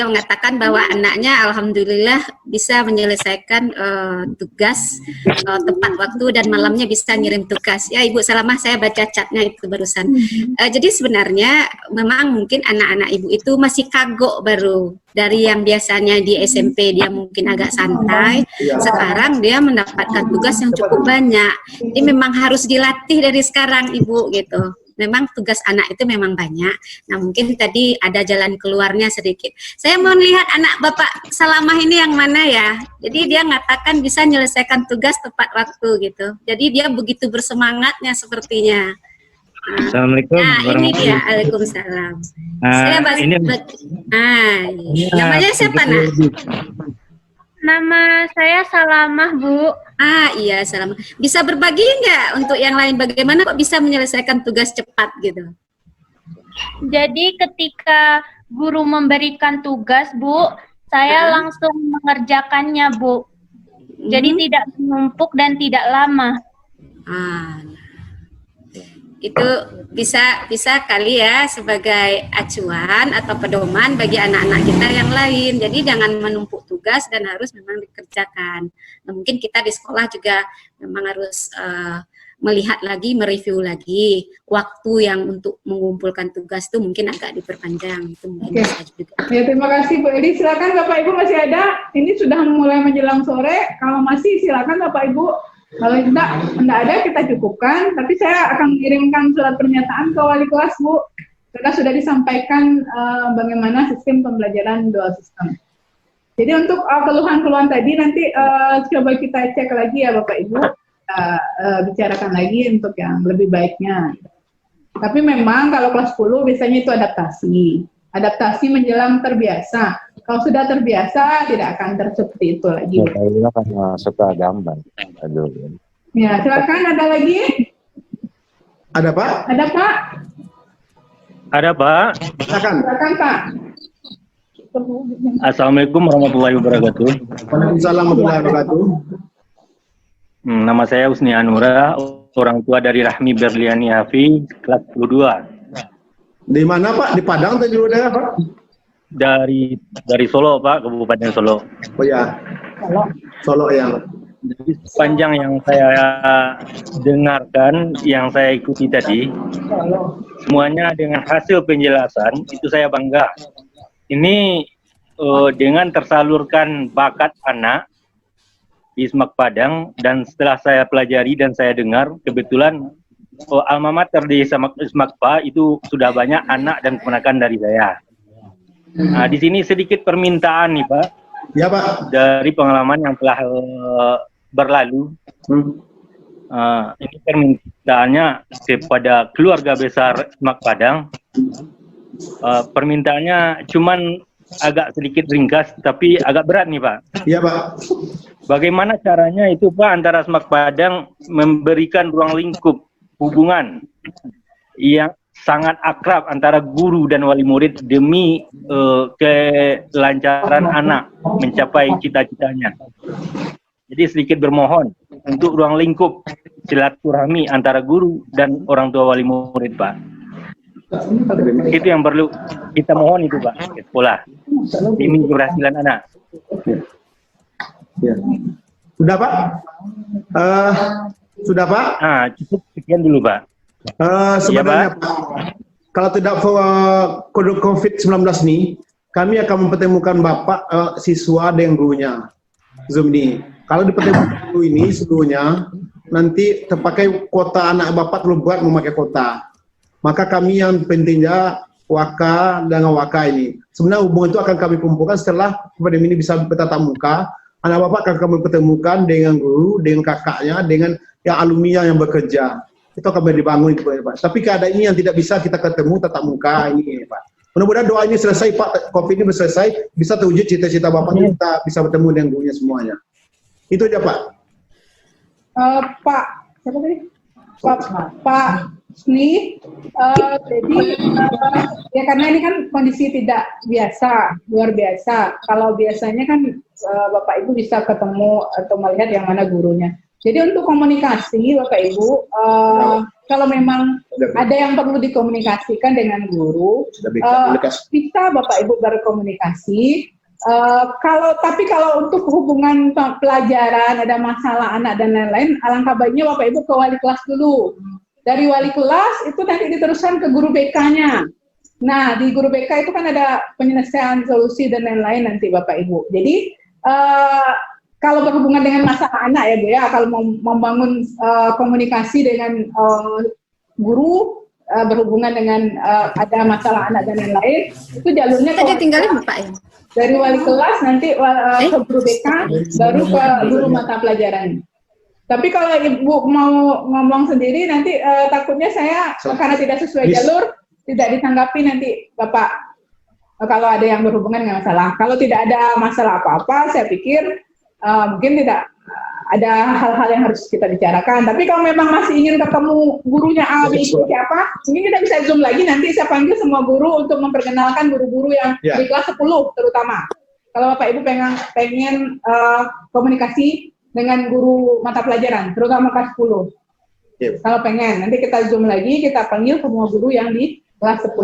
mengatakan bahwa anaknya alhamdulillah bisa menyelesaikan tugas tepat waktu dan malamnya bisa ngirim tugas. Ya Ibu Salamah, saya baca chatnya itu barusan. Jadi sebenarnya memang mungkin anak-anak Ibu itu masih kagok baru. Dari yang biasanya di SMP dia mungkin agak santai, sekarang dia mendapatkan tugas yang cukup banyak. Jadi memang harus dilatih dari sekarang Ibu gitu. Memang tugas anak itu memang banyak. Nah mungkin tadi ada jalan keluarnya sedikit. Saya mau lihat anak Bapak Salamah ini yang mana ya. Jadi dia mengatakan bisa menyelesaikan tugas tepat waktu gitu. Jadi dia begitu bersemangatnya sepertinya. Assalamualaikum. Ini dia. Waalaikumsalam. Namanya siapa nak? Nama saya Salamah Bu. Iya Salamah. Bisa berbagi nggak untuk yang lain bagaimana kok bisa menyelesaikan tugas cepat gitu? Jadi ketika guru memberikan tugas Bu, saya langsung mengerjakannya Bu. Jadi tidak menumpuk dan tidak lama. Itu bisa kali ya sebagai acuan atau pedoman bagi anak-anak kita yang lain. Jadi jangan menumpuk tugas dan harus memang dikerjakan. Nah, mungkin kita di sekolah juga memang harus melihat lagi, mereview lagi waktu yang untuk mengumpulkan tugas itu mungkin agak diperpanjang. Itu mungkin bisa juga. Ya, terima kasih Bu Edi. Silakan Bapak Ibu masih ada. Ini sudah mulai menjelang sore. Kalau masih silakan Bapak Ibu. Kalau tidak ada kita cukupkan. Tapi saya akan mengirimkan surat pernyataan ke wali kelas Bu. karena sudah disampaikan bagaimana sistem pembelajaran dual system. Jadi untuk keluhan-keluhan tadi nanti coba kita cek lagi ya Bapak Ibu, bicarakan lagi untuk yang lebih baiknya. Tapi memang kalau kelas 10 biasanya itu adaptasi menjelang terbiasa. Kalau sudah terbiasa tidak akan seperti itu lagi. Suka gambar. Aduh. Ya, silakan ada lagi? Ada Pak? Ada Pak? Ada Pak. Silakan. Silakan Pak. Assalamualaikum warahmatullahi wabarakatuh. Waalaikumsalam warahmatullahi wabarakatuh. Nama saya Husni Anura, orang tua dari Rahmi Berliani Hafiz, kelas 22. Di mana Pak? Di Padang atau di daerah Pak? Dari Solo Pak, Kabupaten Solo. Oh ya. Solo yang. Jadi sepanjang yang saya dengarkan, yang saya ikuti tadi, semuanya dengan hasil penjelasan itu saya bangga. Ini dengan tersalurkan bakat anak di Semak Padang, dan setelah saya pelajari dan saya dengar, kebetulan alma mater di Semakpa itu sudah banyak anak dan keponakan dari saya. Nah, di sini sedikit permintaan nih Pak. Ya Pak. Dari pengalaman yang telah berlalu. Ini permintaannya kepada keluarga besar Semak Padang. Permintaannya cuman agak sedikit ringkas, tapi agak berat nih Pak. Iya Pak. Bagaimana caranya itu Pak antara Semak Padang memberikan ruang lingkup hubungan yang sangat akrab antara guru dan wali murid demi kelancaran anak mencapai cita-citanya. Jadi sedikit bermohon untuk ruang lingkup silaturahmi antara guru dan orang tua wali murid Pak. Itu yang perlu kita mohon itu Pak, ke sekolah demi keberhasilan anak. Ya. Sudah Pak? Sudah Pak? Cukup sekian dulu Pak. Sebenarnya Pak, kalau tidak kode COVID-19 nih, kami akan mempertemukan Bapak siswa dengan gurunya. Zoom ini. Kalau dipertemukan guru ini seluruhnya, nanti terpakai kuota anak Bapak terlalu berat memakai kuota. Maka kami yang pentingnya Waka dan Waka ini. Sebenarnya hubungan itu akan kami kumpulkan setelah pandemi ini bisa bertatap muka. Anak Bapak akan kami pertemukan dengan guru, dengan kakaknya, dengan yang alumni yang bekerja. Itu akan dibangun itu Pak. Tapi keadaan ini yang tidak bisa kita ketemu tatap muka ini Pak. Mudah-mudahan doa ini selesai Pak, COVID ini selesai, bisa terwujud cita-cita Bapak, kita bisa bertemu dengan gurunya semuanya. Itu aja Pak. Pak, siapa tadi? Pak Sni, jadi ya karena ini kan kondisi tidak biasa, luar biasa. Kalau biasanya kan Bapak Ibu bisa ketemu atau melihat yang mana gurunya. Jadi untuk komunikasi Bapak Ibu, kalau memang ada yang perlu dikomunikasikan dengan guru, bisa Bapak Ibu berkomunikasi. Tapi kalau untuk hubungan pelajaran, ada masalah anak dan lain-lain, alangkah baiknya Bapak Ibu ke wali kelas dulu. Dari wali kelas itu nanti diteruskan ke guru BK-nya. Nah, di guru BK itu kan ada penyelesaian solusi dan lain-lain nanti Bapak Ibu. Jadi kalau berhubungan dengan masalah anak ya Bu ya, kalau mau membangun komunikasi dengan guru, berhubungan dengan ada masalah anak dan lain-lain, itu jalurnya tinggalin Bapak ya. Dari wali kelas nanti ke guru BK, baru ke guru mata pelajaran. Tapi kalau Ibu mau ngomong sendiri nanti takutnya saya karena tidak sesuai jalur tidak ditanggapi nanti Bapak. Kalau ada yang berhubungan dengan masalah. Kalau tidak ada masalah apa-apa, saya pikir mungkin tidak ada hal-hal yang harus kita bicarakan. Tapi kalau memang masih ingin ketemu gurunya A, B, C, siapa, mungkin kita bisa zoom lagi. Nanti saya panggil semua guru untuk memperkenalkan guru-guru yang di kelas 10 terutama. Kalau Bapak Ibu pengen komunikasi dengan guru mata pelajaran, terutama kelas 10. Kalau pengen, nanti kita zoom lagi, kita panggil semua guru yang di kelas 10.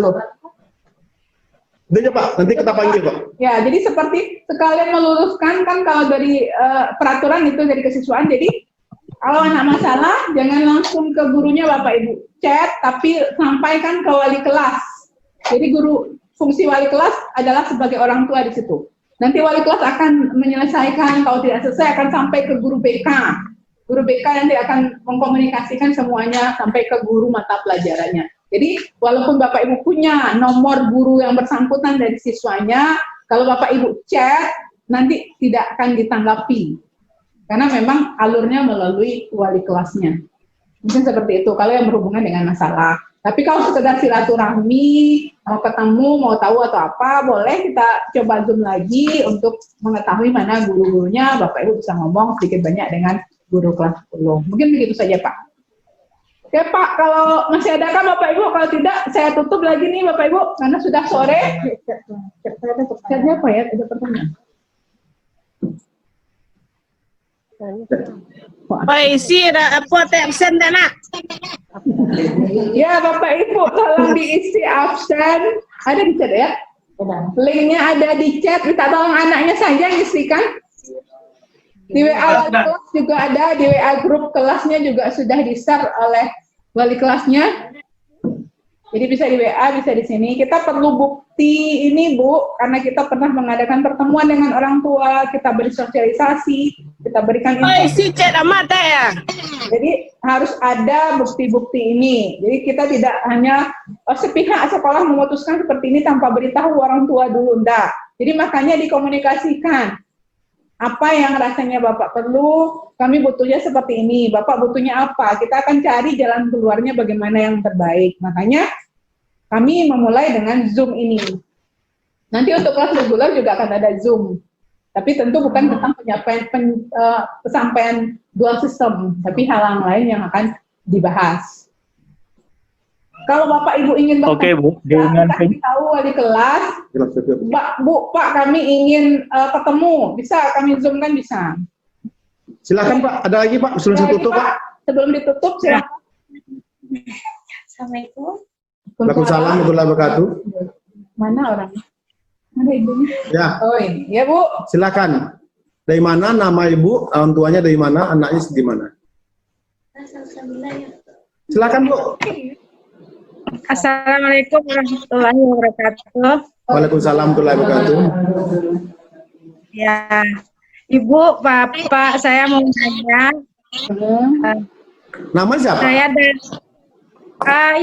Itu Pak, nanti kita panggil Pak. Ya, jadi seperti sekalian meluruskan kan kalau dari peraturan itu dari kesiswaan, jadi kalau anak masalah jangan langsung ke gurunya Bapak Ibu chat, tapi sampaikan ke wali kelas. Jadi fungsi wali kelas adalah sebagai orang tua di situ. Nanti wali kelas akan menyelesaikan, kalau tidak selesai akan sampai ke guru BK. Guru BK nanti akan mengkomunikasikan semuanya sampai ke guru mata pelajarannya. Jadi walaupun Bapak Ibu punya nomor guru yang bersangkutan dari siswanya, kalau Bapak Ibu chat nanti tidak akan ditanggapi karena memang alurnya melalui wali kelasnya. Mungkin seperti itu kalau yang berhubungan dengan masalah. Tapi kalau sekedar silaturahmi, mau ketemu, mau tahu atau apa, boleh kita coba Zoom lagi untuk mengetahui mana guru-gurunya. Bapak Ibu bisa ngomong sedikit banyak dengan guru kelas 10. Mungkin begitu saja Pak. Oke Pak, kalau masih ada kan Bapak Ibu, kalau tidak saya tutup lagi nih Bapak Ibu, karena sudah sore. Chatnya apa ya? Ada pertanyaan. Pak isi ada apa absen nak? Ya Bapak Ibu, tolong diisi absen. Ada di chat ya? Linknya ada di chat. Minta tolong anaknya saja ngisikan. Di WA kelas juga ada, di WA grup kelasnya juga sudah di-share oleh wali kelasnya. Jadi bisa di WA, bisa di sini. Kita perlu bukti ini Bu, karena kita pernah mengadakan pertemuan dengan orang tua, kita beri sosialisasi, kita berikan isi chat amat ya. Jadi harus ada bukti-bukti ini. Jadi kita tidak hanya sepihak sekolah memutuskan seperti ini tanpa beritahu orang tua dulu, enggak. Jadi makanya dikomunikasikan. Apa yang rasanya Bapak perlu, kami butuhnya seperti ini, Bapak butuhnya apa, kita akan cari jalan keluarnya bagaimana yang terbaik. Makanya kami memulai dengan Zoom ini. Nanti untuk kelas reguler juga akan ada Zoom. Tapi tentu bukan tentang pesampaian dual system, tapi hal lain yang akan dibahas. Kalau Bapak Ibu ingin Bu, dengan tahu wali kelas, Bu, Pak kami ingin ketemu, bisa kami Zoom kan bisa. Silakan Pak, ada lagi Pak, sebelum tutup Pak. Sebelum ditutup silakan. Assalamualaikum. Waalaikumsalam warahmatullahi wabarakatuh. Mana orangnya? Mana ibunya? Ya. Oh ini, ya Bu. Silakan. Dari mana nama ibu, orang tuanya dari mana, anaknya di mana? Silakan Bu. Assalamualaikum warahmatullahi wabarakatuh. Waalaikumsalam warahmatullahi wabarakatuh. Ya, Ibu, Bapak, saya mau tanya. Nama siapa? Saya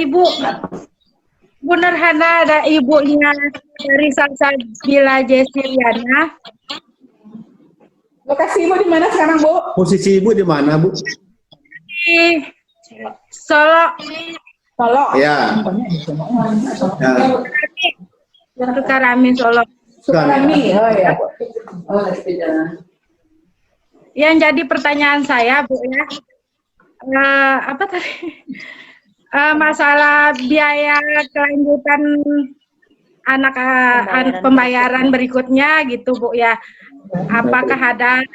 Ibu Nurhana, ada ibunya dari Salsabila Jesiliana. Lokasi Ibu di mana sekarang, Bu? Posisi Ibu di mana, Bu? Di Solo. Solo. Ya. Sukarami, Solo. Sukarami, oh ya. Yang jadi pertanyaan saya, Bu ya, apa tadi? Masalah biaya kelanjutan anak pembayaran berikutnya gitu Bu ya. Apakah ada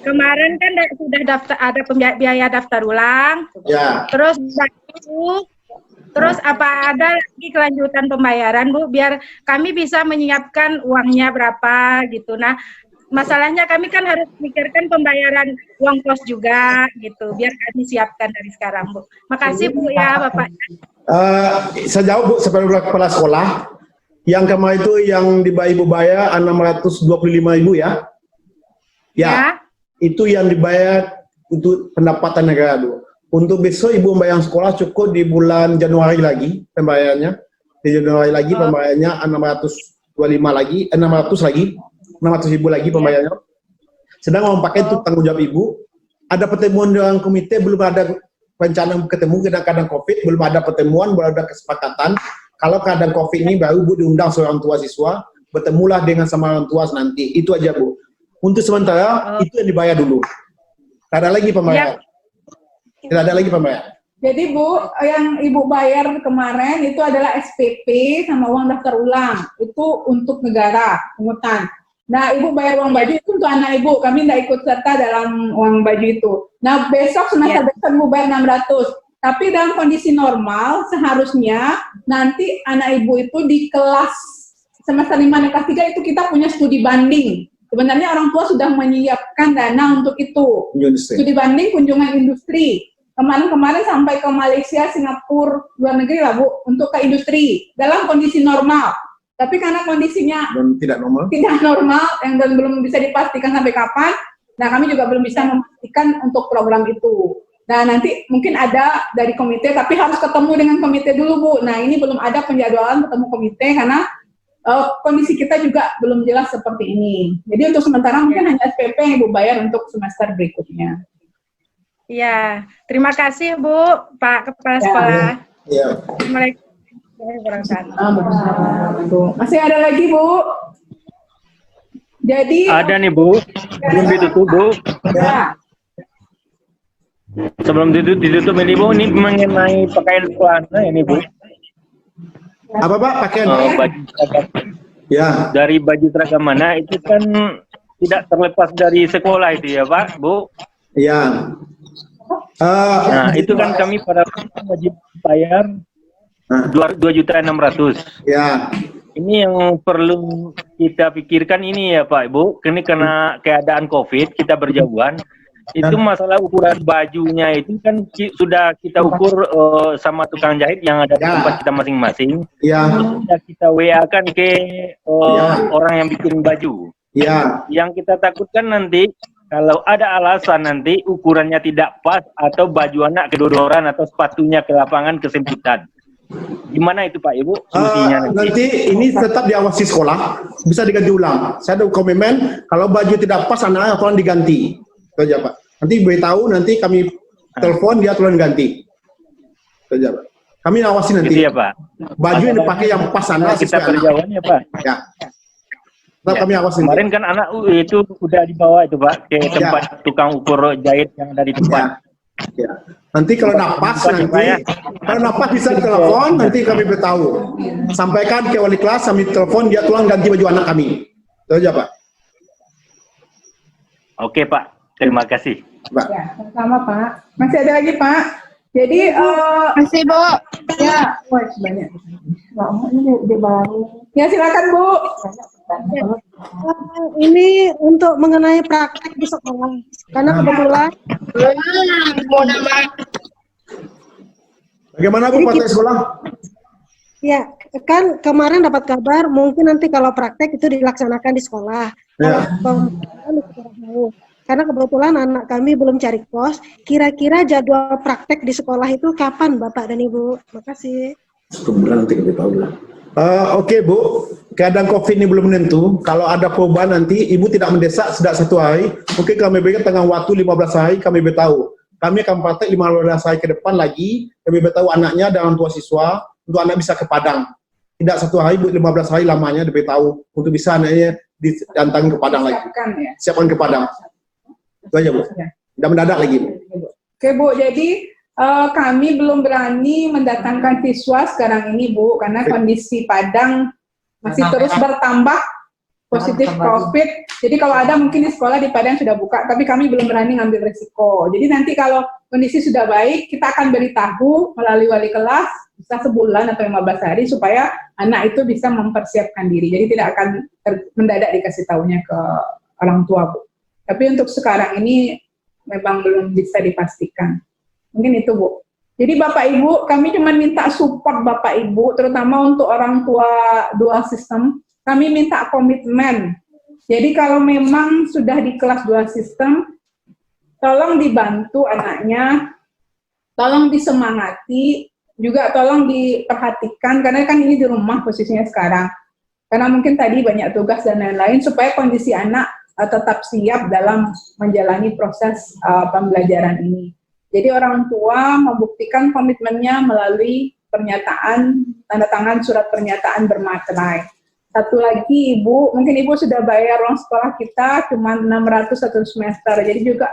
kemarin kan sudah ada biaya daftar ulang, ya. Terus apa ada lagi kelanjutan pembayaran Bu, biar kami bisa menyiapkan uangnya berapa gitu. Nah, masalahnya kami kan harus mikirkan pembayaran uang kos juga gitu, biar kami siapkan dari sekarang Bu. Makasih Bu ya Bapak. Saya jawab Bu, sebagai kepala sekolah, yang kemarin itu yang Ibu bayar 625.000 ya. Ya. Itu yang dibayar untuk pendapatan negara Bu. Untuk besok Ibu membayar sekolah cukup di bulan Januari lagi pembayarannya. Di Januari lagi pembayarannya 600.000 lagi pembayarannya. Sedang mau pakai itu tanggung jawab Ibu. Ada pertemuan dengan komite, belum ada rencana ketemu, kadang-kadang COVID, belum ada pertemuan, belum ada kesepakatan. Kalau keadaan COVID ini baru Bu diundang seorang tua siswa, bertemulah dengan sama orang tua nanti. Itu aja Bu. Untuk sementara itu yang dibayar dulu. Tidak ada lagi pembayaran. Tidak ada lagi pembayaran. Jadi Bu, yang Ibu bayar kemarin itu adalah SPP sama uang daftar ulang. Itu untuk negara, pungutan. Nah, Ibu bayar uang baju itu untuk anak Ibu. Kami tidak ikut serta dalam uang baju itu. Nah, besok semester besok Ibu bayar 600. Tapi dalam kondisi normal, seharusnya nanti anak Ibu itu di kelas semester 5 dan kelas 3 itu kita punya studi banding. Sebenarnya orang tua sudah menyiapkan dana untuk itu. Studi banding kunjungan industri. Kemarin-kemarin sampai ke Malaysia, Singapura, luar negeri lah Bu, untuk ke industri. Dalam kondisi normal. Tapi karena kondisinya tidak normal, yang belum bisa dipastikan sampai kapan, nah kami juga belum bisa memastikan untuk program itu. Nah, nanti mungkin ada dari komite, tapi harus ketemu dengan komite dulu, Bu. Nah, ini belum ada penjadwalan ketemu komite karena kondisi kita juga belum jelas seperti ini. Jadi untuk sementara mungkin hanya SPP yang Ibu bayar untuk semester berikutnya. Iya, terima kasih Bu, Pak Kepala Sekolah. Iya. Masih ada lagi, Bu? Jadi ada nih Bu, belum ditutup Bu. Ya. Sebelum ditutup ini Bu, ini mengenai pakaian sekolah ini Bu. Apa Pak pakaian? Baju seragam. Ya. Dari baju seragam mana itu kan tidak terlepas dari sekolah itu ya Pak, Bu. Iya. Nah itu kan kami pada wajib bayar 2.600.000. Ya. Ini yang perlu kita pikirkan ini ya Pak Ibu. Ini karena keadaan COVID kita berjauhan. Itu masalah ukuran bajunya itu kan sudah kita ukur sama tukang jahit yang ada di tempat kita masing-masing. Ya. Sudah kita WA-kan ke orang yang bikin baju. Ya. Yang kita takutkan nanti kalau ada alasan nanti ukurannya tidak pas atau baju anak kedodoran atau sepatunya ke lapangan kesempitan. Gimana itu Pak Ibu solusinya nanti ini tetap diawasi sekolah, bisa diganti ulang. Saya ada komitmen kalau baju tidak pas anak tolong diganti. Itu aja Pak. Nanti beritahu, nanti kami telepon dia tolong ganti. Itu aja Pak. Kami awasi nanti. Gitu ya Pak. Baju yang dipakai yang pas anak kita berjauhan ya Pak. Ya. Tetap kami awasi. Kemarin kan anak itu udah dibawa itu Pak ke tempat tukang ukur jahit yang ada di tempat. Ya. Nanti kalau napas bisa telepon, nanti kami beritahu. Sampaikan ke wali kelas, kami telepon dia tolong ganti baju anak kami. Itu aja Pak. Oke Pak, terima kasih. Pak. Ya, sama Pak. Masih ada lagi Pak. Jadi masih Bu. Ya, banyak. Ya silakan Bu. Ini untuk mengenai praktek di sekolah, karena kebetulan bagaimana Bu praktek sekolah? Ya, kan kemarin dapat kabar mungkin nanti kalau praktek itu dilaksanakan di sekolah. Ya. Karena kebetulan anak kami belum cari kos, kira-kira jadwal praktek di sekolah itu kapan Bapak dan Ibu? Makasih. Sebulan nanti kita tahu lah. Oke Bu, keadaan COVID ini belum menentu. Kalau ada perubahan nanti, Ibu tidak mendesak sudah 1 hari. Mungkin kami berikan tengah waktu 15 hari, kami beritahu. Kami akan praktek 15 hari ke depan lagi. Kami beritahu anaknya dan orang tua siswa untuk anak bisa ke Padang. Tidak 1 hari, 15 hari lamanya diberitahu untuk bisa anaknya diantarkan ke Padang lagi. Siapkan ke Padang. Itu aja Bu. Tidak mendadak lagi Bu. Oke Bu, jadi kami belum berani mendatangkan siswa sekarang ini Bu, karena kondisi Padang masih terus bertambah positif COVID. Jadi kalau ada mungkin di sekolah di Padang sudah buka, tapi kami belum berani ngambil risiko. Jadi nanti kalau kondisi sudah baik, kita akan beritahu melalui wali kelas, bisa sebulan atau 15 hari, supaya anak itu bisa mempersiapkan diri. Jadi tidak akan mendadak dikasih tahunya ke orang tua Bu. Tapi untuk sekarang ini memang belum bisa dipastikan. Mungkin itu Bu. Jadi Bapak Ibu, kami cuma minta support Bapak Ibu, terutama untuk orang tua dual system, kami minta komitmen. Jadi kalau memang sudah di kelas dual system, tolong dibantu anaknya, tolong disemangati, juga tolong diperhatikan, karena kan ini di rumah posisinya sekarang. Karena mungkin tadi banyak tugas dan lain-lain, supaya kondisi anak tetap siap dalam menjalani proses pembelajaran ini. Jadi orang tua membuktikan komitmennya melalui pernyataan, tanda tangan surat pernyataan bermaterai. Satu lagi Ibu, mungkin Ibu sudah bayar uang sekolah kita cuma 600 satu semester. Jadi juga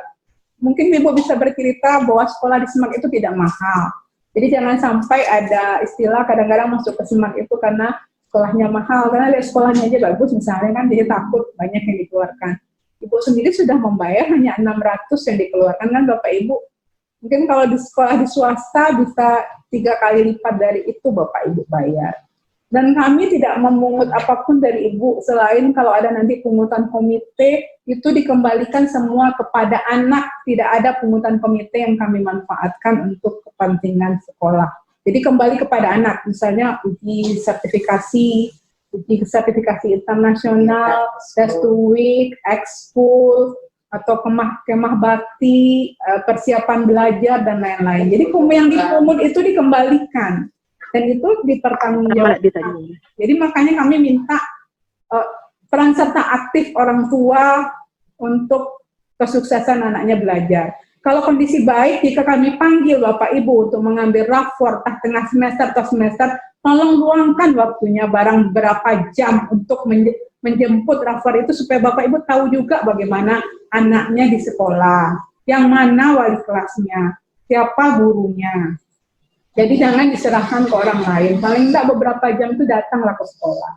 mungkin Ibu bisa bercerita bahwa sekolah di Semak itu tidak mahal. Jadi jangan sampai ada istilah kadang-kadang masuk ke Semak itu karena sekolahnya mahal, karena lihat sekolahnya aja bagus misalnya kan, jadi takut banyak yang dikeluarkan. Ibu sendiri sudah membayar hanya 600 yang dikeluarkan kan Bapak Ibu. Mungkin kalau di sekolah di swasta bisa 3 kali lipat dari itu Bapak Ibu bayar. Dan kami tidak memungut apapun dari Ibu, selain kalau ada nanti pungutan komite, itu dikembalikan semua kepada anak, tidak ada pungutan komite yang kami manfaatkan untuk kepentingan sekolah. Jadi kembali kepada anak, misalnya uji sertifikasi internasional, test to week, ekskul, atau kemah bakti, persiapan belajar dan lain-lain. Jadi yang dipungut itu dikembalikan dan itu dipertanggungjawabkan. Jadi makanya kami minta peran serta aktif orang tua untuk kesuksesan anaknya belajar. Kalau kondisi baik, jika kami panggil Bapak Ibu untuk mengambil rapor tengah semester atau semester, tolong luangkan waktunya barang berapa jam untuk menjemput rapor itu supaya Bapak Ibu tahu juga bagaimana anaknya di sekolah, yang mana wali kelasnya, siapa gurunya. Jadi jangan diserahkan ke orang lain, paling tidak beberapa jam itu datanglah ke sekolah.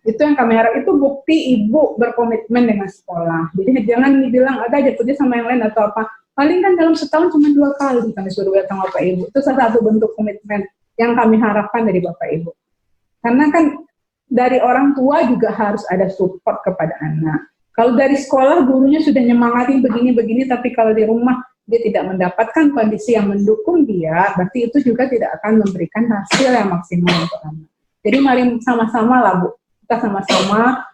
Itu yang kami harap, itu bukti ibu berkomitmen dengan sekolah. Jadi jangan dibilang ada jemputnya sama yang lain atau apa. Paling kan dalam setahun cuma 2 kali kami suruh datang Bapak Ibu. Itu salah satu bentuk komitmen yang kami harapkan dari Bapak Ibu. Karena kan dari orang tua juga harus ada support kepada anak. Kalau dari sekolah gurunya sudah nyemangati begini-begini, tapi kalau di rumah dia tidak mendapatkan kondisi yang mendukung dia, berarti itu juga tidak akan memberikan hasil yang maksimal untuk anak. Jadi mari sama-sama lah Bu, kita sama-sama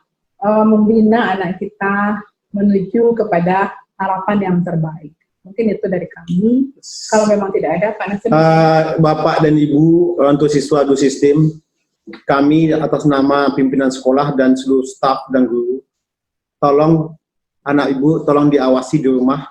membina anak kita menuju kepada harapan yang terbaik. Mungkin itu dari kami. Kalau memang tidak ada, Pak Nasir. Bapak dan Ibu, orang tua siswa dua sistem, kami atas nama pimpinan sekolah dan seluruh staf dan guru, tolong anak Ibu, tolong diawasi di rumah.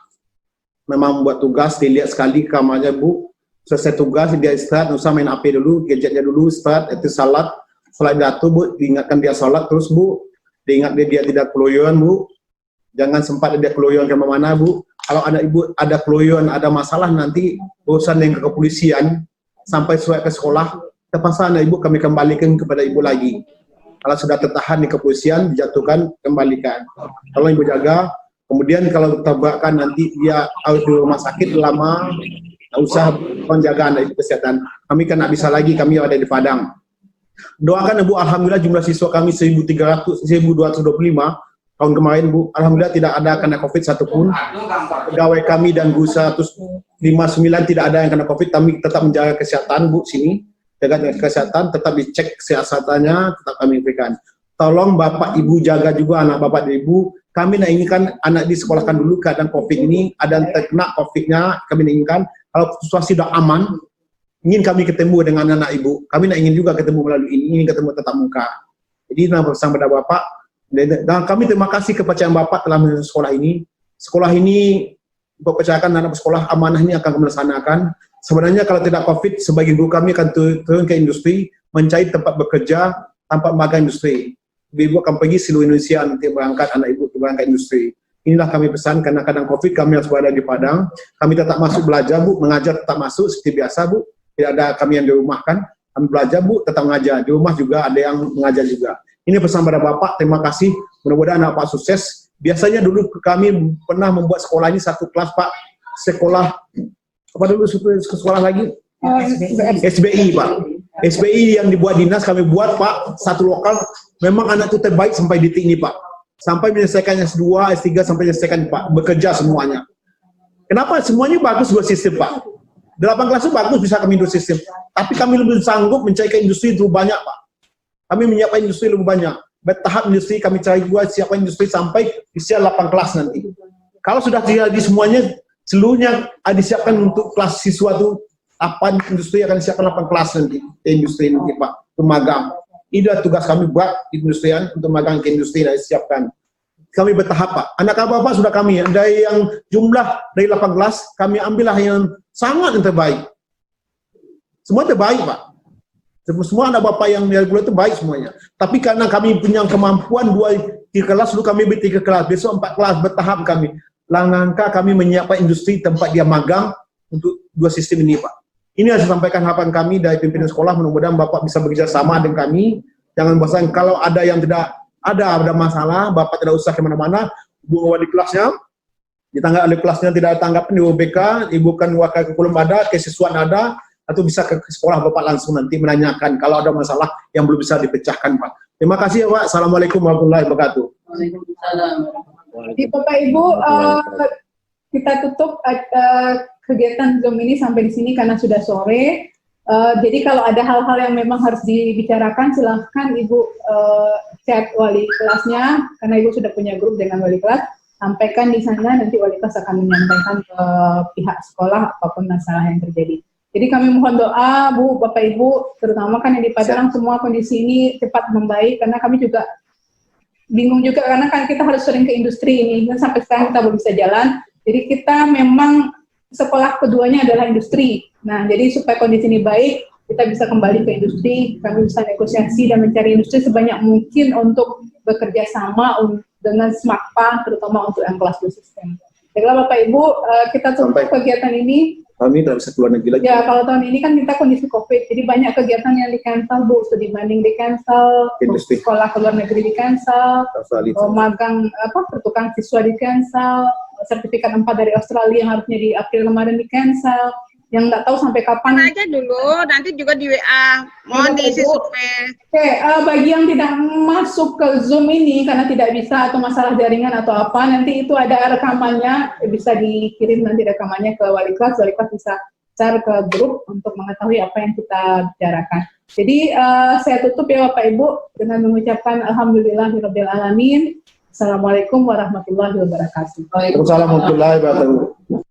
Memang buat tugas, dilihat sekali kamarnya Bu. Selesai tugas, dia istirahat, nggak usah main HP dulu, gadgetnya dulu, istirahat, itu salat. Salat jatuh Bu, diingatkan dia salat terus Bu. Diingat dia tidak keluyuran Bu. Jangan sempat dia keluyuran kemana-mana Bu. Kalau anak Ibu ada keluyuran, ada masalah nanti urusan dengan kepolisian sampai surat ke sekolah, terpaksa anak Ibu kami kembalikan kepada Ibu lagi. Kalau sudah tertahan di kepolisian, dijatuhkan, kembalikan. Tolong Ibu jaga. Kemudian kalau tabrakan nanti dia harus di rumah sakit lama, tak usah menjaga anak Ibu kesehatan. Kami kan tak bisa lagi, kami ada di Padang. Doakan Ibu, alhamdulillah jumlah siswa kami 1.225 tahun kemarin Bu, alhamdulillah tidak ada kena COVID satupun. Pegawai kami dan guru 159 tidak ada yang kena COVID, kami tetap menjaga kesehatan Bu sini, jaga kesehatan, tetap dicek kesehatannya, tetap kami berikan. Tolong Bapak Ibu jaga juga anak Bapak dan Ibu. Kami nak inginkan anak disekolahkan dulu keadaan COVID ini, ada yang terkena COVID-nya, kami inginkan kalau situasi sudah aman, ingin kami ketemu dengan anak Ibu. Kami nak ingin juga ketemu melalui ini, ingin ketemu tatap muka. Jadi nak bersama pada Bapak. Dan kami terima kasih kepercayaan Bapak telah menuju sekolah ini. Sekolah ini percayakan anak sekolah amanah ini akan melaksanakan. Sebenarnya kalau tidak COVID, sebagian guru kami akan turun ke industri, mencari tempat bekerja, tempat magang industri. Ibu akan pergi seluruh Indonesia nanti berangkat anak Ibu berangkat industri. Inilah kami pesan, karena kadang COVID kami harus berada di Padang. Kami tetap masuk belajar Bu, mengajar tetap masuk seperti biasa Bu. Tidak ada kami yang dirumahkan. Kami belajar Bu, tetap mengajar. Di rumah juga ada yang mengajar juga. Ini pesan pada Bapak, terima kasih. Mudah-mudahan anak Pak sukses. Biasanya dulu kami pernah membuat sekolah ini satu kelas Pak. Sekolah, apa dulu sekolah lagi? SBI Pak. SBI yang dibuat dinas kami buat Pak, satu lokal. Memang anak itu terbaik sampai detik ini Pak. Sampai menyelesaikan S2, S3 sampai menyelesaikan Pak. Bekerja semuanya. Kenapa? Semuanya bagus dua sistem Pak. 8 kelas itu bagus bisa kami dua sistem. Tapi kami lebih sanggup mencari ke industri itu banyak Pak. Kami menyiapkan industri lebih banyak. Bertahap industri kami cari juga siapkan industri sampai usia 8 kelas nanti. Kalau sudah jadi semuanya, seluruhnya disiapkan untuk kelas siswa itu, apa industri akan disiapkan 8 kelas nanti. Industri nanti Pak, untuk magang. Ini adalah tugas kami buat di industrian untuk magang ke industri dan disiapkan. Kami bertahap Pak. Anak Bapak sudah kami, dari yang jumlah dari 8 kelas, kami ambillah yang sangat yang terbaik. Semua terbaik Pak. Semua anak Bapak yang dari bulan itu baik semuanya. Tapi karena kami punya kemampuan 2-3 kelas, dulu kami beri 3 kelas, besok 4 kelas, bertahap kami. Langkah kami menyiapkan industri tempat dia magang untuk dua sistem ini Pak. Ini yang saya sampaikan harapan kami dari pimpinan sekolah, mudah-mudahan Bapak bisa bekerja sama dengan kami. Jangan bosan, kalau ada yang tidak ada masalah, Bapak tidak usah kemana-mana, Bu wali kelasnya, ditanggapi oleh kelasnya tidak ada tanggapan di UBK, Ibu kan wakil kurikulum ada, kesiswaan ada, atau bisa ke sekolah Bapak langsung nanti menanyakan kalau ada masalah yang belum bisa dipecahkan Pak. Terima kasih ya Pak. Assalamualaikum warahmatullahi wabarakatuh. Waalaikumsalam. Jadi Bapak Ibu, kita tutup kegiatan Zoom ini sampai di sini karena sudah sore. Jadi kalau ada hal-hal yang memang harus dibicarakan, silahkan Ibu chat wali kelasnya, karena Ibu sudah punya grup dengan wali kelas, sampaikan di sana, nanti wali kelas akan menyampaikan ke pihak sekolah apapun masalah yang terjadi. Jadi kami mohon doa, Bu, Bapak, Ibu, terutama kan yang di Padang semua kondisi ini cepat membaik, karena kami juga bingung juga, karena kan kita harus sering ke industri ini, dan sampai sekarang kita belum bisa jalan. Jadi kita memang sekolah keduanya adalah industri. Nah, jadi supaya kondisi ini baik, kita bisa kembali ke industri, kami bisa negosiasi dan mencari industri sebanyak mungkin untuk bekerja sama dengan SMAKPA, terutama untuk yang kelas 2 sistem. Baiklah Bapak Ibu, kita tutup kegiatan ini. Kami tidak bisa keluar negeri lagi. Ya, kalau tahun ini kan kita kondisi COVID, jadi banyak kegiatan yang di-cancel, Bu. Studi banding di-cancel, sekolah ke luar negeri di-cancel, magang pertukaran siswa di-cancel, sertifikat 4 dari Australia yang harusnya di April kemarin di-cancel, yang nggak tahu sampai kapan. Aja dulu, nanti juga di WA, mohon diisi survei. Oke, bagi yang tidak masuk ke Zoom ini karena tidak bisa atau masalah jaringan atau apa, nanti itu ada rekamannya, bisa dikirim nanti rekamannya ke wali kelas bisa share ke grup untuk mengetahui apa yang kita bicarakan. Jadi saya tutup ya Bapak Ibu dengan mengucapkan alhamdulillahirabbil alamin. Assalamualaikum warahmatullahi wabarakatuh. Waalaikumsalam warahmatullahi wabarakatuh.